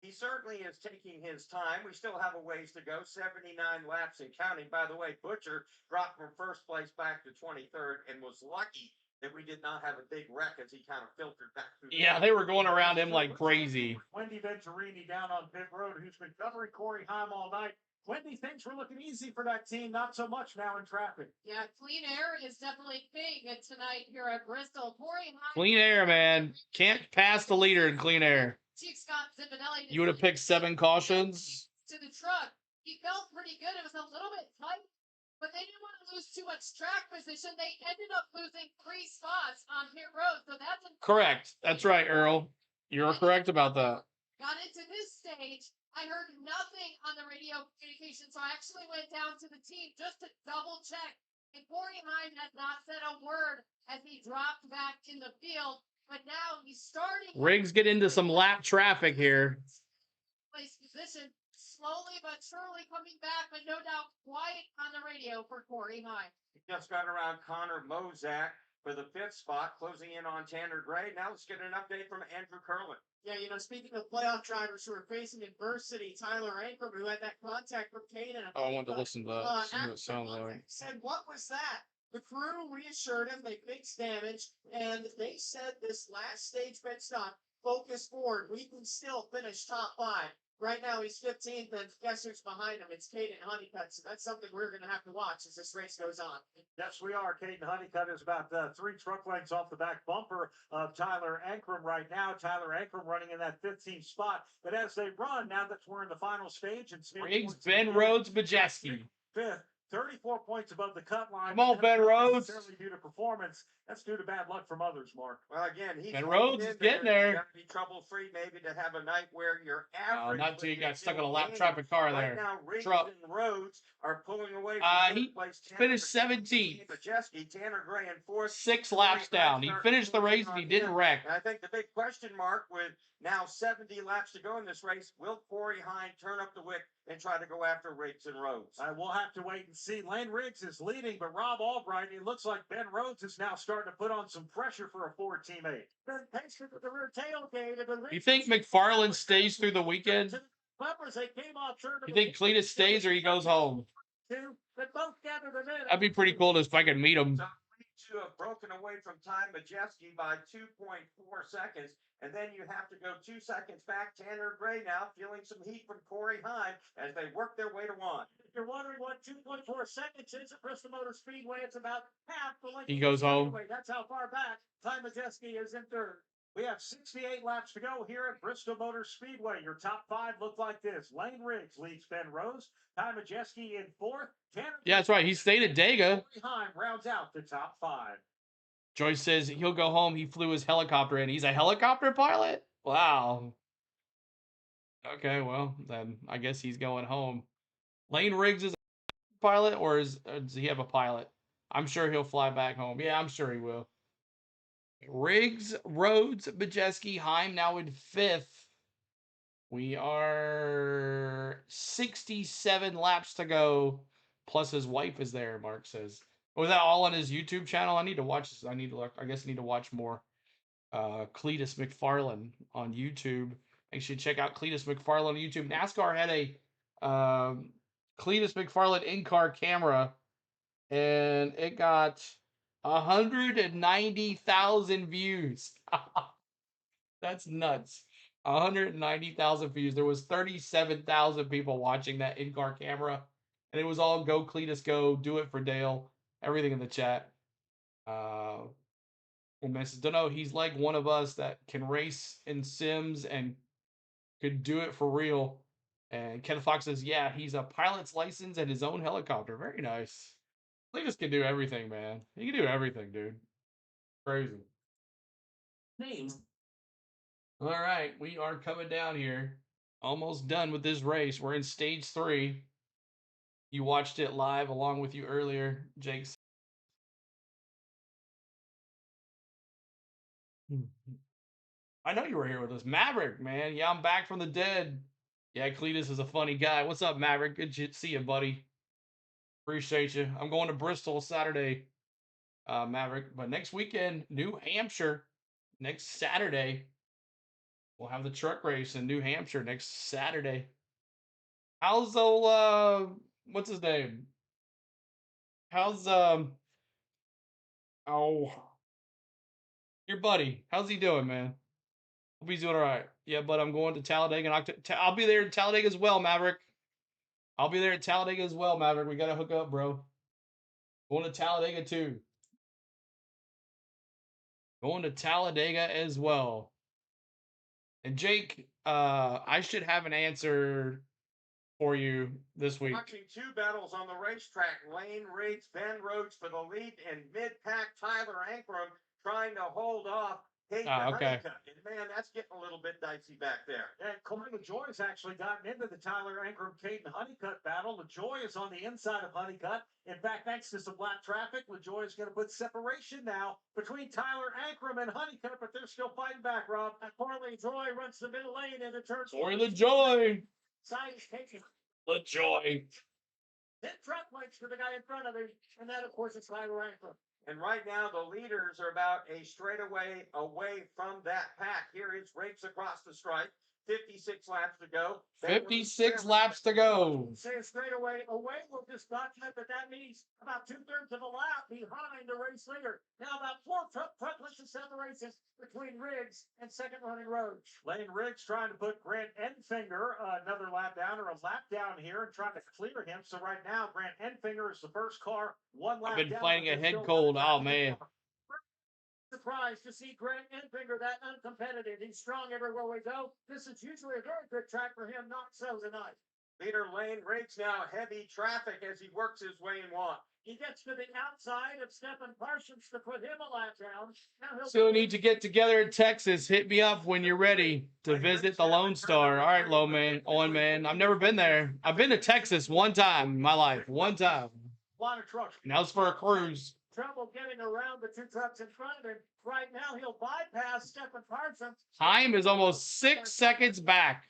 He certainly is taking his time. We still have a ways to go, 79 laps and counting. By the way, Butcher dropped from 1st place back to 23rd and was lucky that we did not have a big wreck as he kind of filtered back through. Yeah, they were going around him like crazy. Wendy Venturini down on pit road, who's been covering Corey Heim all night. Wendy, things were looking easy for that team. Not so much now in traffic. Yeah, clean air is definitely king tonight here at Bristol. Corey Heim. Clean air, man. Can't pass the leader in clean air. Chief Scott Zimbinelli. You would have picked 7 cautions. To the truck. He felt pretty good. It was a little bit tight, but they didn't want to lose too much track position. They ended up losing 3 spots on pit road, so that's Correct. That's right, Earl. You're correct about that. got into this stage. I heard nothing on the radio communication, so I actually went down to the team just to double check. And Corey Heim had not said a word as he dropped back in the field, but now he's starting. Riggs get into some lap traffic here. Place position, slowly but surely coming back, but no doubt quiet on the radio for Corey Heim. He just got around Connor Mozak for the 5th spot, closing in on Tanner Gray. Now let's get an update from Andrew Curlin. Yeah, speaking of playoff drivers who are facing adversity, Tyler Ankrum, who had that contact from Caden. Oh, I wanted to listen to that. See what it sounds like. Said, what was that? The crew reassured him they fixed damage, and they said this last stage pit stop, focus forward. We can still finish top 5. Right now, he's 15th, and guess who's behind him? It's Caden Honeycutt. So that's something we're going to have to watch as this race goes on. Yes, we are. Caden Honeycutt is about 3 truck lengths off the back bumper of Tyler Ankrum right now. Tyler Ankrum running in that 15th spot. But as they run, now that we're in the final stage, and Riggs, Ben Rhodes, Majeski. 5th, 34 points above the cut line. Come on, Ben Rhodes. Necessarily due to performance. That's due to bad luck from others, Mark. Well, again, he's Ben Rhodes is getting there. You have to be trouble-free maybe to have a night where your average. Not till you got stuck in a lap traffic car there. Right now, Riggs Truck. and Rhodes are pulling away from He place. finished 17th. Majeski, Tanner Gray in 4th. 6 laps down. He finished the race and he didn't wreck. And I think the big question mark with now 70 laps to go in this race, will Corey Heim turn up the wick and try to go after Riggs and Rhodes? We'll have to wait and see. Lane Riggs is leading, but Rob Albright, it looks like Ben Rhodes is now starting to put on some pressure for a Ford teammate. Ben Pacer with the rear tailgate. You think McFarland stays through the weekend? You think Cletus stays or he goes home? That'd be pretty cool if I could meet him. To have broken away from Ty Majeski by 2.4 seconds, and then you have to go 2 seconds back. Tanner Gray now feeling some heat from Corey Heim as they work their way to 1. If you're wondering what 2.4 seconds is at Bristol Motor Speedway, it's about half the length. He goes home. That's how far back Ty Majeski is in 3rd. We have 68 laps to go here at Bristol Motor Speedway. Your top 5 look like this. Lane Riggs leads Ben Rose. Ty Majeski in 4th. Yeah, that's right. He stayed at Dega. Heim rounds out the top 5. Joyce says he'll go home. He flew his helicopter in. He's a helicopter pilot? Wow. Okay, well, then I guess he's going home. Lane Riggs is a pilot, or does he have a pilot? I'm sure he'll fly back home. Yeah, I'm sure he will. Riggs, Rhodes, Majeski, Heim now in 5th. We are 67 laps to go. Plus his wife is there, Mark says. Was that all on his YouTube channel? I need to watch this. I guess I need to watch more Cletus McFarland on YouTube. Make sure you check out Cletus McFarland on YouTube. NASCAR had a Cletus McFarland in-car camera, and it got 190,000 views. That's nuts. 190,000 views. There was 37,000 people watching that in-car camera, and it was all go Cletus go, do it for Dale, everything in the chat. And says, don't know, he's like one of us that can race in sims and could do it for real. And Ken Fox says, yeah, he's a pilot's license and his own helicopter. Very nice. Cletus can do everything, man. He can do everything, dude. Crazy. Name. All right, we are coming down here. Almost done with this race. We're in stage 3. You watched it live along with you earlier, Jake. I know you were here with us. Maverick, man. Yeah, I'm back from the dead. Yeah, Cletus is a funny guy. What's up, Maverick? Good to see you, buddy. Appreciate you. I'm going to Bristol Saturday, Maverick. But next weekend, New Hampshire. Next Saturday, we'll have the truck race in New Hampshire next Saturday. How's what's his name? How's Your buddy. How's he doing, man? Hope he's doing all right. Yeah, but I'm going to Talladega. I'll be there in Talladega as well, Maverick. I'll be there at Talladega as well, Maverick. We got to hook up, bro. Going to Talladega, too. Going to Talladega as well. And Jake, I should have an answer for you this week. Watching two battles on the racetrack. Lane Riggs, Ben Rhodes for the lead, and mid-pack Tyler Ankrum trying to hold off Hayden Okay. Honeycutt. And man, that's getting a little bit dicey back there. And Corey LaJoy has actually gotten into the Tyler Ankrum, Caden Honeycutt battle. LaJoy is on the inside of Honeycutt. In fact, thanks to some black traffic, LaJoy is going to put separation now between Tyler Ankrum and Honeycutt, but they're still fighting back, Rob. And Corey LaJoy runs the middle lane into turn. Corey LaJoy. Side is taken. LaJoy. 10 truck lights for the guy in front of him, and that, of course, is Tyler Ankrum. And right now, the leaders are about a straightaway away from that pack. Here is Riggs across the stripe. 56 laps to go. 56 laps to go. Say straight away will just document that means about 2/3 of a lap behind the race leader. Now about 4 truck lengths of separation between Riggs and second running Rhodes. Lane Riggs trying to put Grant Enfinger another lap down or a lap down here and trying to clear him. So right now, Grant Enfinger is the first car, 1 lap I've been down. fighting a head cold. Oh, man. Surprised to see Grant Enfinger that uncompetitive. He's strong everywhere we go. This is usually a very good track for him, not so tonight. Leader Lane Riggs now heavy traffic as he works his way in one. He gets to the outside of Stephen Parsons to put him a lap down. Now he'll Still need to get together in Texas. Hit me up when you're ready to visit the Lone Star. All right, Owen, man. I've never been there. I've been to Texas one time in my life. One time. A lot of trucks. And that was for a cruise. Trouble getting around the 2 trucks in front of him. Right now, he'll bypass Stephen Parsons. Time is almost 6 seconds back.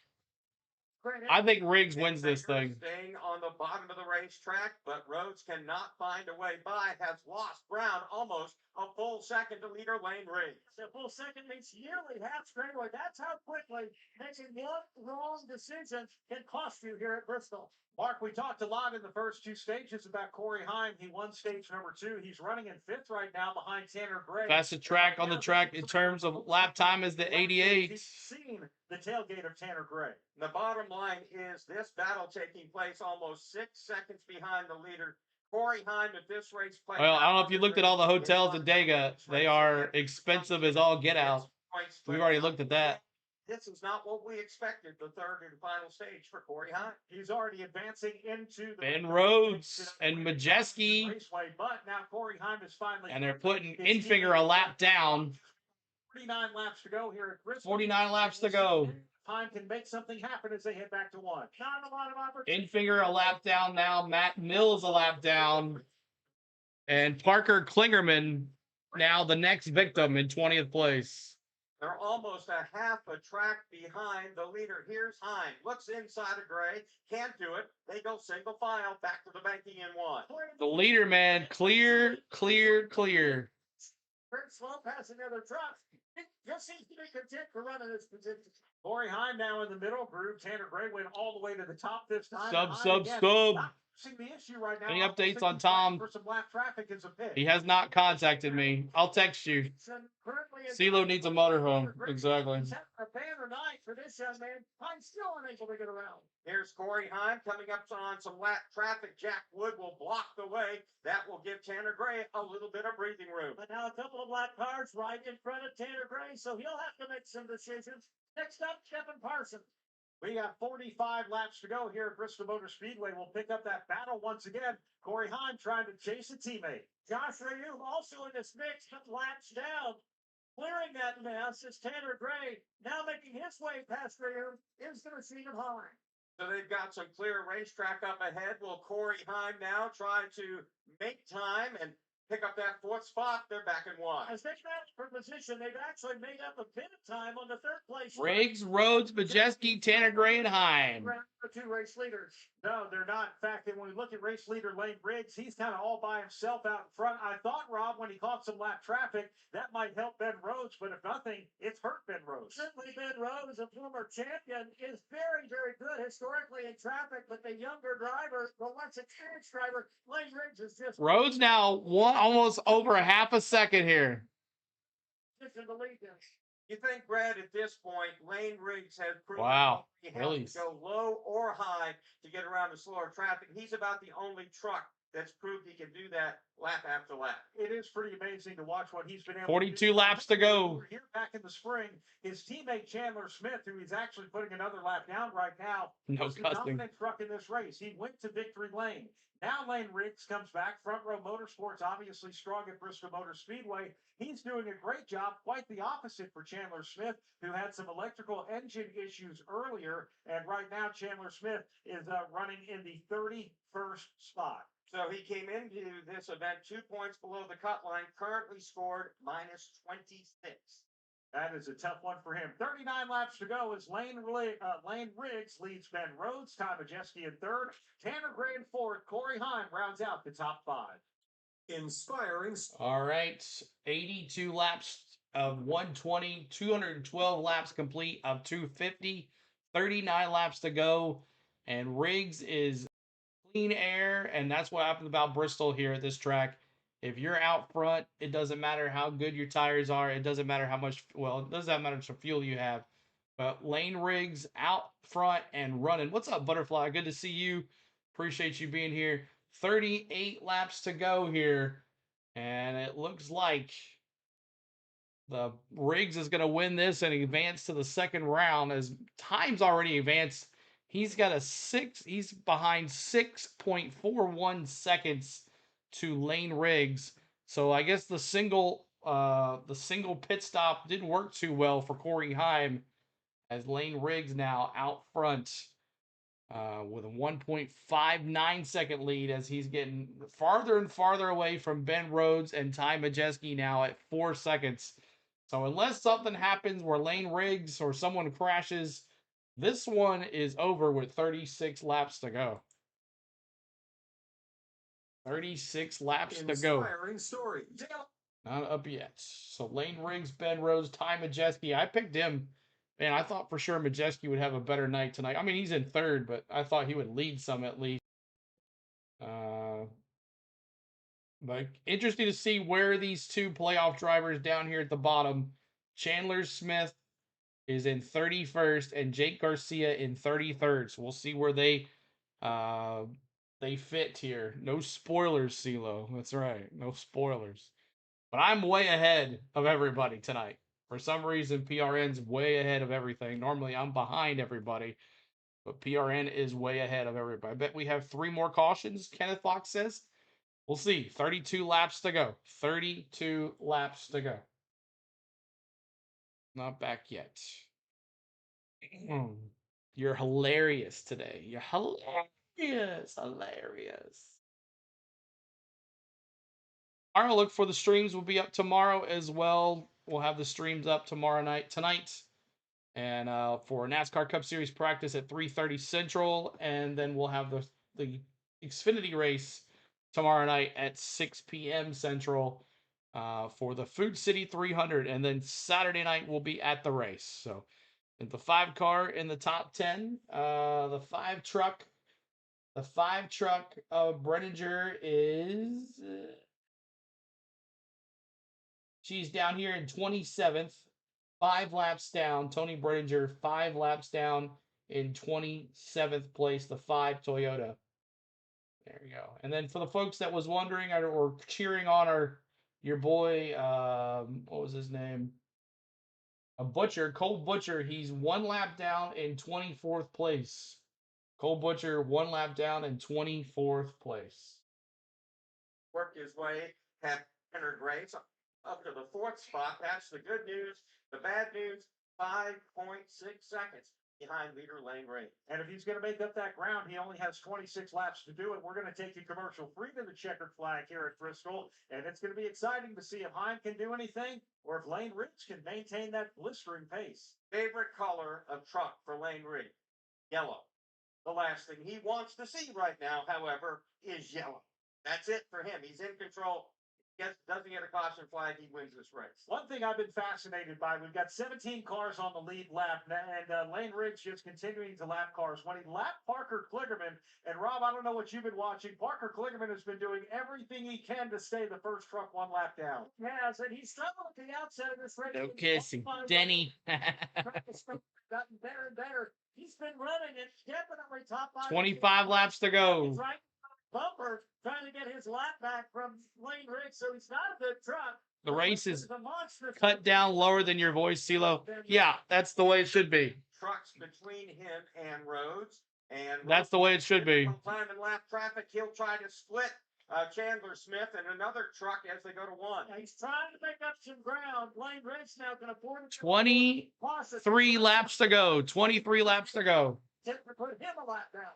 I think Riggs wins this thing. Staying on the bottom of the racetrack, but Rhodes cannot find a way by. Has lost ground almost a full second to leader Lane Riggs. A full second means nearly half straightaway. That's how quickly making one wrong decision can cost you here at Bristol. Mark, we talked a lot in the first 2 stages about Corey Heim. He won stage number 2. He's running in 5th right now behind Tanner Gray. Fastest track on the track in terms of lap time is the 88. He's seen the tailgate of Tanner Gray. The bottom line is this battle taking place almost 6 seconds behind the leader. Corey Heim at this race played. Well, I don't know if you looked at all the hotels in Dega. They are expensive as all get out. We've already looked at that. This is not what we expected, the third and final stage for Corey Heim. He's already advancing into the Ben Rhodes and Majeski. Raceway, but now Corey Heim is finally. And they're putting Enfinger a lap down. 49 laps to go here at Bristol. 49 laps to go. Heim can make something happen as they head back to 1. Not a lot of opportunity. Enfinger a lap down now. Matt Mills a lap down. And Parker Klingerman now the next victim in 20th place. They're almost a half a track behind the leader. Here's Heim. Looks inside of Gray. Can't do it. They go single file back to the banking in 1. The leader, man. Clear, clear, clear. Very slow passing the other trucks. It just seems to be content for running this position. Corey Heim now in the middle group. Tanner Gray went all the way to the top this time. Sub. The issue right now. Any updates on Tom? For some lap traffic is a pit. He has not contacted me. I'll text you. CeeLo needs a motorhome. Exactly. A banner night for this young man. I'm still unable to get around. Here's Corey Heim coming up on some lap traffic. Jack Wood will block the way. That will give Tanner Gray a little bit of breathing room. But now a couple of black cars right in front of Tanner Gray, so he'll have to make some decisions. Next up, Stephen Parsons. We got 45 laps to go here at Bristol Motor Speedway. We'll pick up that battle once again. Corey Heim trying to chase a teammate. Josh Rayum also in this mix, but laps down. Clearing that mess is Tanner Gray. Now making his way past Rayum is the machine of Heim. So they've got some clear racetrack up ahead. Will Corey Heim now try to make time and pick up that 4th spot? They're back in 1. As they match for position, they've actually made up a bit of time on the 3rd place. Riggs, Rhodes, Majeski, Tanner Gray, and Heim. The 2 race leaders. No, they're not. In fact, when we look at race leader Lane Riggs, he's kind of all by himself out in front. I thought, Rob, when he caught some lap traffic, that might help Ben Rhodes, but if nothing, it's hurt Ben Rhodes. Certainly Ben Rhodes, a former champion, is very, very good historically in traffic, but the younger driver, the less experienced driver, Lane Riggs is just... Rhodes now almost over a half a second here. You think, Brad, at this point, Lane Riggs has proven Wow, he has really? to go low or high to get around the slower traffic. He's about the only truck that's proved he can do that lap after lap. It is pretty amazing to watch what he's been able to 42 do. laps to go. Here back in the spring, his teammate Chandler Smith, who he's actually putting another lap down right now, No was the cussing. dominant truck in this race. He went to victory lane. Now Lane Riggs comes back. Front Row Motorsports, obviously strong at Bristol Motor Speedway. He's doing a great job. Quite the opposite for Chandler Smith, who had some electrical engine issues earlier. And right now, Chandler Smith is running in the 31st spot. So he came into this event 2 points below the cut line, currently scored minus 26. That is a tough one for him. 39 laps to go as Lane Riggs leads Ben Rhodes, Ty Majeski in third, Tanner Gray in fourth, Corey Heim rounds out the top five. Inspiring. All right, 82 laps of 120, 212 laps complete of 250, 39 laps to go, and Riggs is clean air, and that's what happens about Bristol here at this track. If you're out front, it doesn't matter how good your tires are. It doesn't matter how much, well, it doesn't matter how much fuel you have. But Lane Riggs out front and running. What's up, Butterfly? Good to see you. Appreciate you being here. 38 laps to go here. And it looks like the Riggs is going to win this and advance to the second round as time's already advanced. He's got he's behind 6.41 seconds to Lane Riggs. So I guess the single pit stop didn't work too well for Corey Heim as Lane Riggs now out front with a 1.59 second lead as he's getting farther and farther away from Ben Rhodes and Ty Majeski now at 4 seconds. So unless something happens where Lane Riggs or someone crashes, this one is over with 36 laps to go. 36 laps to go. Inspiring story. Not up yet. So Lane Riggs, Ben Rhodes, Ty Majeski. I picked him. Man, I thought for sure Majeski would have a better night tonight. I mean, he's in third, but I thought he would lead some at least. But interesting to see where these two playoff drivers down here at the bottom. Chandler Smith is in 31st and Jake Garcia in 33rd. So we'll see where they fit here. No spoilers, CeeLo. That's right. No spoilers. But I'm way ahead of everybody tonight. For some reason, PRN's way ahead of everything. Normally, I'm behind everybody. But PRN is way ahead of everybody. I bet we have 3 more cautions, Kenneth Fox says. We'll see. 32 laps to go. 32 laps to go. Not back yet. You're hilarious today. You're hilarious. Hilarious. Tomorrow, look for the streams will be up tomorrow as well. We'll have the streams up tonight. And for NASCAR Cup Series practice at 3:30 Central. And then we'll have the Xfinity race tomorrow night at 6 p.m. Central for the Food City 300. And then Saturday night we'll be at the race. So the 5 car in the top 10, the 5 truck of Brenninger is she's down here in 27th, 5 laps down. Tony Brenninger 5 laps down in 27th place, the 5 Toyota. There we go. And then for the folks that was wondering or cheering on your boy, what was his name? Cole Butcher. He's 1 lap down in 24th place. Cole Butcher 1 lap down in 24th place. Worked his way, had entered race up to the 4th spot. That's the good news. The bad news, 5.6 seconds behind leader Lane Riggs. And if he's going to make up that ground, he only has 26 laps to do it. We're going to take you commercial free to the checkered flag here at Bristol. And it's going to be exciting to see if Heim can do anything or if Lane Riggs can maintain that blistering pace. Favorite color of truck for Lane Riggs? Yellow. The last thing he wants to see right now, however, is yellow. That's it for him. He's in control. doesn't get a caution flag, he wins this race. One thing I've been fascinated by, we've got 17 cars on the lead lap, and Lane Riggs just continuing to lap cars. When he lapped Parker Kligerman, and Rob, I don't know what you've been watching, Parker Kligerman has been doing everything he can to stay the first truck one lap down. Yes, and he struggled at the outset of this race. No kissing, Denny. Gotten better and better. He's been running it, definitely top 5. 25 laps to go. He's right bumper trying to get his lap back from Lane Riggs, so he's not a good truck. The race is cut down lower than your voice, CeeLo. Yeah, that's the way it should be. Trucks between him and Rhodes. And That's the way it should be. Time in lap traffic, he'll try to split Chandler Smith and another truck as they go to one. He's trying to make up some ground. Lane Riggs now can afford 23 laps to go. 23 laps to go.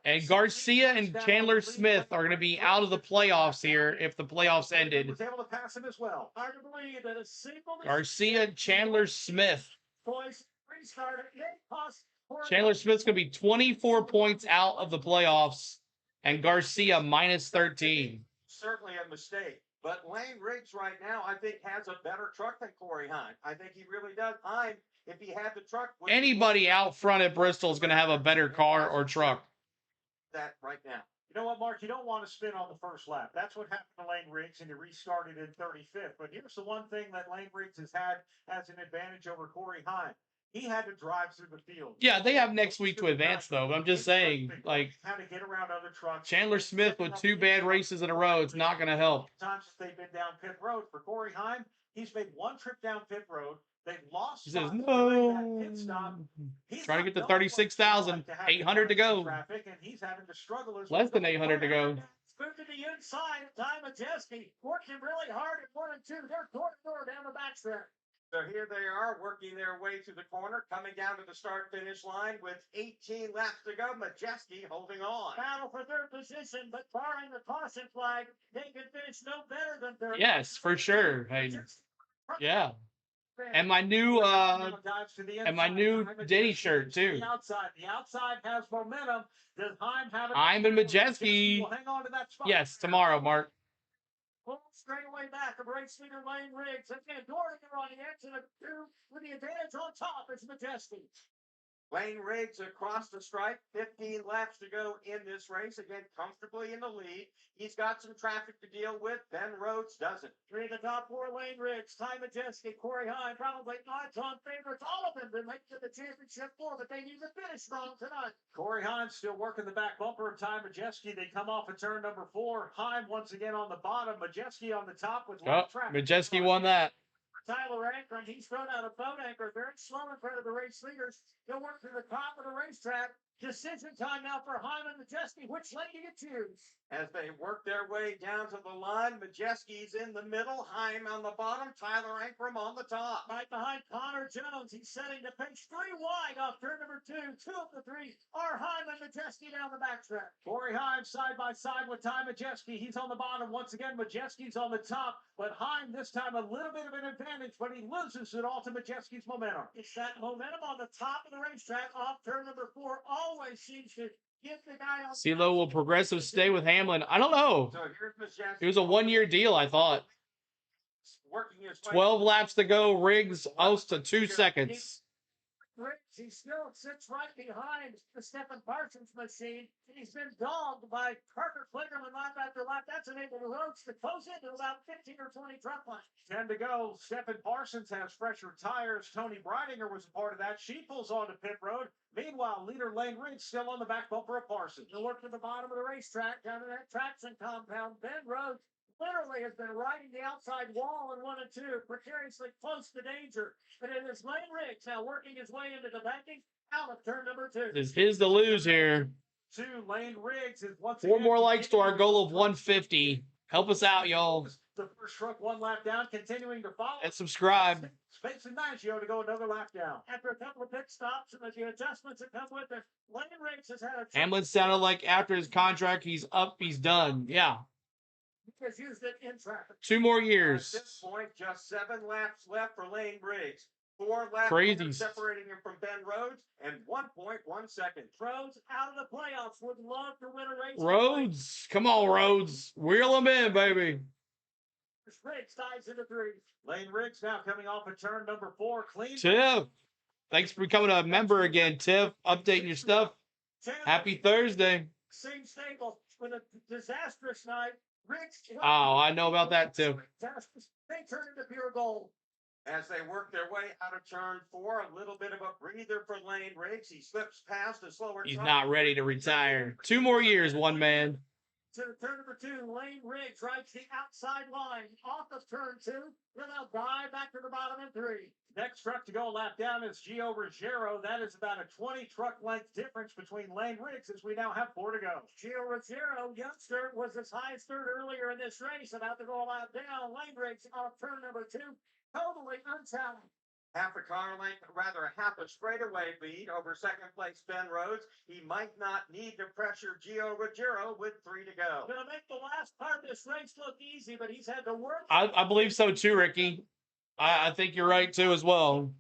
And Garcia and Chandler Smith are going to be out of the playoffs here if the playoffs ended. Was able to pass him as well. Hard to believe that a single Garcia and Chandler Smith. Chandler Smith's going to be 24 points out of the playoffs, and Garcia minus 13. Certainly a mistake. But Lane Riggs right now, I think, has a better truck than Corey Heim. I think he really does. Heim, if he had the truck... Anybody out front at Bristol is going to have a better car or truck. That right now. You know what, Mark? You don't want to spin on the first lap. That's what happened to Lane Riggs, and he restarted in 35th. But here's the one thing that Lane Riggs has had as an advantage over Corey Heim. He had to drive through the field. Yeah, they have next week to advance, though. But I'm just saying, like, how to get around other trucks. Chandler Smith with 2 bad races in a row, it's not going to help. Times they've been down pit road. For Corey Heim, he's made 1 trip down pit road. They've lost. He says, no. Pit stop. Trying to get to 36,000. 800 to go. Traffic, and he's having to struggle Less than 800 to go. Move to the inside. Time Majeski working really hard at 1 and 2. They're door to door down the backstretch. So here they are working their way to the corner, coming down to the start-finish line with 18 laps to go. Majeski holding on. Battle for third position, but barring the caution flag, they can finish no better than third. Yes, for sure. Hey, yeah. And my new Denny shirt too. The outside has momentum. Does Heim have it? I'm in Majeski. Hang on to that spot. Yes, tomorrow, Mark. Pull straight away back of race leader Lane Riggs. Again, Dorniger on the exit of 2 with the advantage on top. It's Majeski. Lane Riggs across the stripe, 15 laps to go in this race. Again, comfortably in the lead. He's got some traffic to deal with. Ben Rhodes doesn't. 3 of the top 4 Lane Riggs. Ty Majeski, Corey Heim, probably odds-on favorites. All of them to make to the championship 4, but they need to finish strong tonight. Corey Heim still working the back bumper of Ty Majeski. They come off at turn number 4. Heim once again on the bottom. Majeski on the top with long traffic. Majeski won that. Tyler Anchor, and he's thrown out a boat anchor very slow in front of the race leaders. He'll work to the top of the racetrack. Decision time now for Heim and Majeski. Which lane do you choose? As they work their way down to the line, Majeski's in the middle, Heim on the bottom, Tyler Ankrum on the top. Right behind Connor Jones, he's setting the pace 3 wide off turn number 2. 2 of the 3 are Heim and Majeski down the backstretch. Corey Heim side by side with Ty Majeski. He's on the bottom. Once again, Majeski's on the top, but Heim this time a little bit of an advantage, but he loses it all to Majeski's momentum. It's that momentum on the top of the racetrack off turn number 4 always seems to give the guy on. CeeLo, will Progressive stay with Hamlin? I don't know. So here's Majeski. It was a 1-year deal, I thought. Working his way. 12 laps to go. Riggs owes to 2 seconds. Riggs, he still sits right behind the Stephen Parsons machine, and he's been dogged by Parker Kligerman lap after lap. That's enabled the Rhodes to close into about 15 or 20 truck lines. 10 to go. Stephen Parsons has fresher tires. Tony Breidinger was a part of that. She pulls onto pit road. Meanwhile, leader Lane Riggs still on the back bumper of Parsons. He'll work to the bottom of the racetrack down to that traction compound. Ben Rhodes literally has been riding the outside wall in 1 and 2, precariously close to danger. But it is Lane Riggs now working his way into the banking out of turn number 2. It's his to lose here. 2, Lane Riggs is once 4 again more likes to our goal of 150. Help us out, y'all. The first truck 1 lap down, continuing to follow. And subscribe. Space and Maggio to go another lap down. After a couple of pit stops and the adjustments that come with it, Lane Riggs has had a... Hamlin sounded like after his contract, he's up, he's done. Yeah. Has used it in traffic. 2 more years. At this point, just 7 laps left for Lane Riggs. 4 laps Crazy. separating him from Ben Rhodes, and 1.1 seconds. Rhodes out of the playoffs. Would love to win a race. Rhodes. Come on, Rhodes. Wheel him in, baby. Riggs dives into 3. Lane Riggs now coming off of turn number 4. Clean. Tiff, thanks for becoming a member again, Tiff. Updating your stuff. Happy Thursday. Same stable with a disastrous night. Riggs. Oh, I know about that, Tiff. They turn into pure gold. As they work their way out of turn 4, a little bit of a breather for Lane Riggs. He slips past a slower. He's not ready to retire. 2 more years, one man. To turn number 2, Lane Riggs rides the outside line off of turn 2. He'll now dive back to the bottom in 3. Next truck to go lap down is Gio Ruggiero. That is about a 20 truck length difference between Lane Riggs as we now have 4 to go. Gio Ruggiero, youngster, was as high as 3rd earlier in this race. About to go lap down. Lane Riggs off turn number 2. Totally unchallenged. Half a car length, rather half a straightaway lead over second place Ben Rhodes. He might not need to pressure Gio Ruggiero with 3 to go. Gonna make the last part of this race look easy, but he's had to work. I believe so too, Ricky. I think you're right too as well.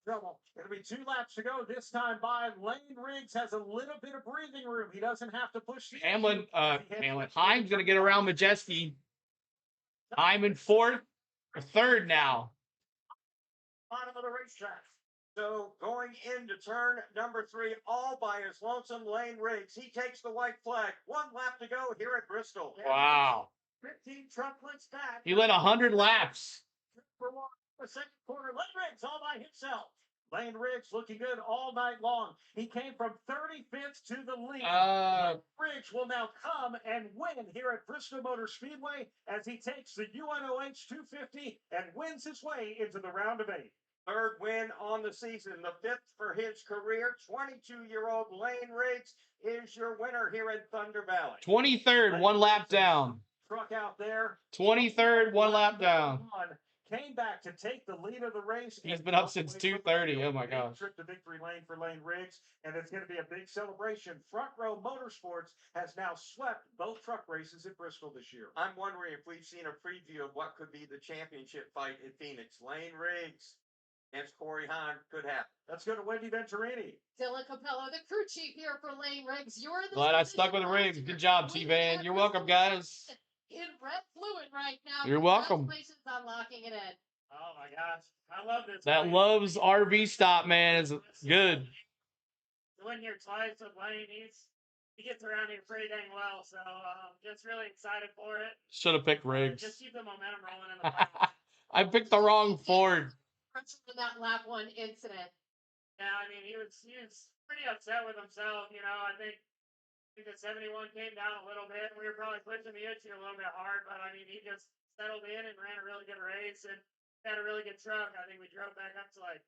Trouble. It'll be 2 laps to go this time by. Lane Riggs has a little bit of breathing room. He doesn't have to push the Hamlin, Heim's gonna get around Majeski. Heim in 4th, or 3rd now. Bottom of the racetrack. So going into turn number 3, all by his lonesome, Lane Riggs. He takes the white flag. 1 lap to go here at Bristol. Wow. 15 truck lengths back. He led 100 laps. For 1, the second quarter. Lane Riggs all by himself. Lane Riggs looking good all night long. He came from 35th to the lead. Riggs will now come and win here at Bristol Motor Speedway as he takes the UNOH 250 and wins his way into the round of 8. 3rd win on the season, the 5th for his career. 22-year-old Lane Riggs is your winner here in Thunder Valley. 23rd, 1 lap down. Truck out there. 23rd, 1 lap down. Came back to take the lead of the race. He's been up since 2:30. Oh my gosh. Trip to victory lane for Lane Riggs, and it's going to be a big celebration. Front Row Motorsports has now swept both truck races at Bristol this year. I'm wondering if we've seen a preview of what could be the championship fight at Phoenix. Lane Riggs against Corey Hahn could happen. Let's go to Wendy Venturini. Dylan Capello, the crew chief here for Lane Riggs. You're the Glad I stuck with the Riggs. Good job, T-Van. You're welcome, guys. in red fluid right now. You're welcome. Congratulations on locking it in. Oh my gosh, I love this. That Love's RV stop, man, is good. When you're twice with Lane, he gets around here pretty dang well, so just really excited for it. Should have picked Riggs. Just keep the momentum rolling in the final. I picked the wrong Ford. In that lap 1 incident. Yeah, I mean, he was pretty upset with himself. You know, I think the 71 came down a little bit. We were probably pushing the issue a little bit hard, but I mean, he just settled in and ran a really good race and had a really good truck. I think we drove back up to like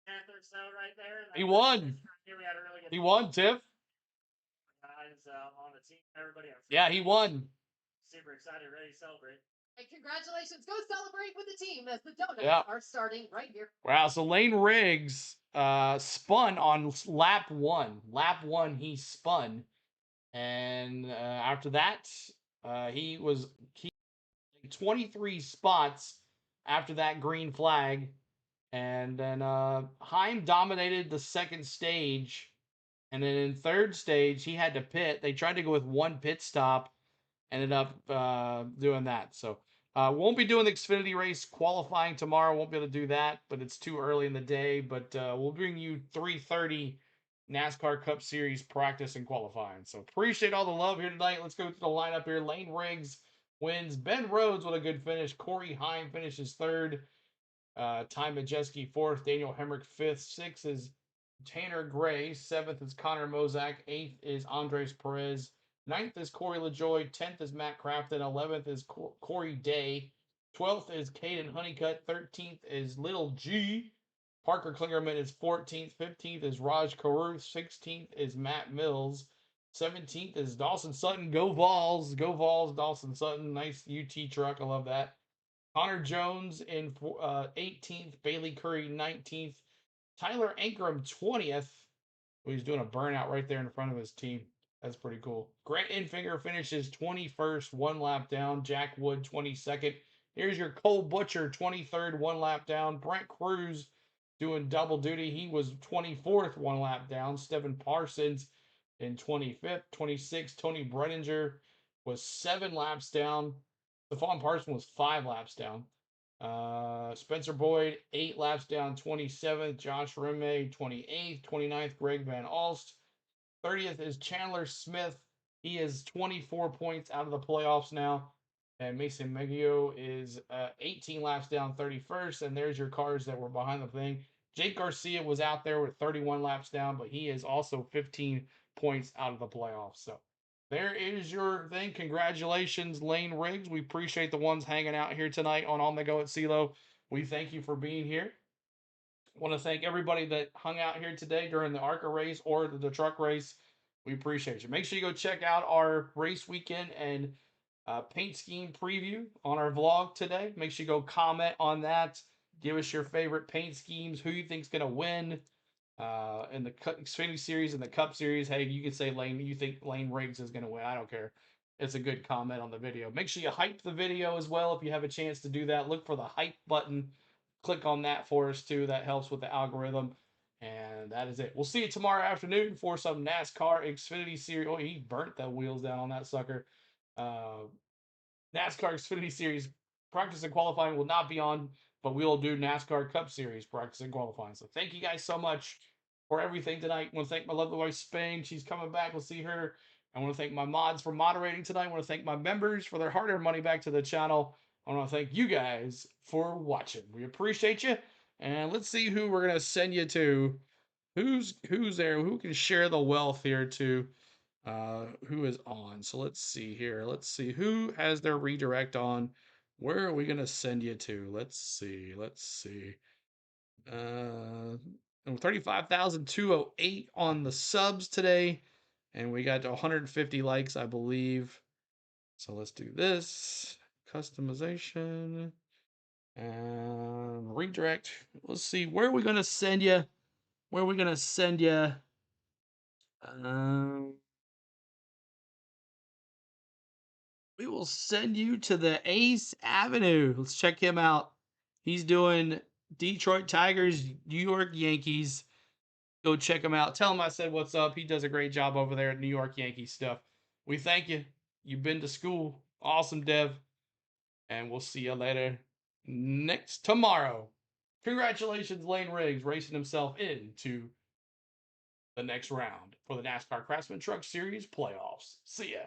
10th or so right there. And He won. We had a really good He won, Tiff. guys on the team, everybody. Yeah, he won. Super excited, ready to celebrate. And congratulations. Go celebrate with the team as the donuts Yeah. are starting right here. Wow, so Lane Riggs spun on lap 1. Lap 1, he spun. And after that, he 23 spots after that green flag. And then Heim dominated the second stage. And then in third stage, he had to pit. They tried to go with 1 pit stop. Ended up doing that. So won't be doing the Xfinity race qualifying tomorrow. Won't be able to do that, but it's too early in the day. But we'll bring you 3:30 NASCAR Cup Series practice and qualifying. So appreciate all the love here tonight. Let's go through the lineup here. Lane Riggs wins. Ben Rhodes with a good finish. Corey Heim finishes 3rd. Ty Majeski 4th. Daniel Hemrick 5th. 6th is Tanner Gray. 7th is Connor Mozak. 8th is Andres Perez. 9th is Corey LaJoy. 10th is Matt Crafton. 11th is Corey Day. 12th is Caden Honeycutt. 13th is Little G. Parker Klingerman is 14th. 15th is Raj Karuth. 16th is Matt Mills. 17th is Dawson Sutton. Go Vols. Go Vols, Dawson Sutton. Nice UT truck. I love that. Connor Jones in 18th. Bailey Curry 19th. Tyler Ankrum 20th. He's doing a burnout right there in front of his team. That's pretty cool. Grant Infinger finishes 21st, 1 lap down. Jack Wood 22nd. Here's your Cole Butcher 23rd, 1 lap down. Brent Cruz doing double duty. He was 24th, 1 lap down. Stephen Parsons in 25th. 26th, Tony Brenninger was 7 laps down. Stephon Parson was 5 laps down. Spencer Boyd, 8 laps down, 27th. Josh Rimme, 28th. 29th, Greg Van Alst. 30th is Chandler Smith. He is 24 points out of the playoffs now. And Mason Meggio is 18 laps down, 31st. And there's your cars that were behind the thing. Jake Garcia was out there with 31 laps down, but he is also 15 points out of the playoffs. So there is your thing. Congratulations, Lane Riggs. We appreciate the ones hanging out here tonight on the Go at CeeLo. We thank you for being here. I want to thank everybody that hung out here today during the ARCA race or the truck race. We appreciate you. Make sure you go check out our race weekend and paint scheme preview on our vlog today. Make sure you go comment on that. Give us your favorite paint schemes, who you think's going to win in the Xfinity Series and the Cup Series. Hey, you can say Lane, you think Lane Riggs is going to win. I don't care. It's a good comment on the video. Make sure you hype the video as well if you have a chance to do that. Look for the hype button. Click on that for us too. That helps with the algorithm. And that is it. We'll see you tomorrow afternoon for some NASCAR Xfinity Series. Oh, he burnt the wheels down on that sucker. NASCAR Xfinity Series practice and qualifying will not be on, but we will do NASCAR Cup Series practice and qualifying. So thank you guys so much for everything tonight. I want to thank my lovely wife, Spain. She's coming back. We'll see her. I want to thank my mods for moderating tonight. I want to thank my members for their hard-earned money back to the channel. I want to thank you guys for watching. We appreciate you. And let's see who we're going to send you to. Who's there? Who can share the wealth here to who is on? So let's see here. Let's see who has their redirect on. Where are we going to send you to? Let's see. 35,208 on the subs today. And we got 150 likes, I believe. So let's do this. Customization. And redirect. Let's see. Where are we going to send you? Where are we going to send you? We will send you to the Ace Avenue. Let's check him out. He's doing Detroit Tigers, New York Yankees. Go check him out. Tell him I said what's up. He does a great job over there at New York Yankees stuff. We thank you. You've been to school. Awesome, Dev. And we'll see you later tomorrow. Congratulations, Lane Riggs, racing himself into the next round for the NASCAR Craftsman Truck Series playoffs. See ya.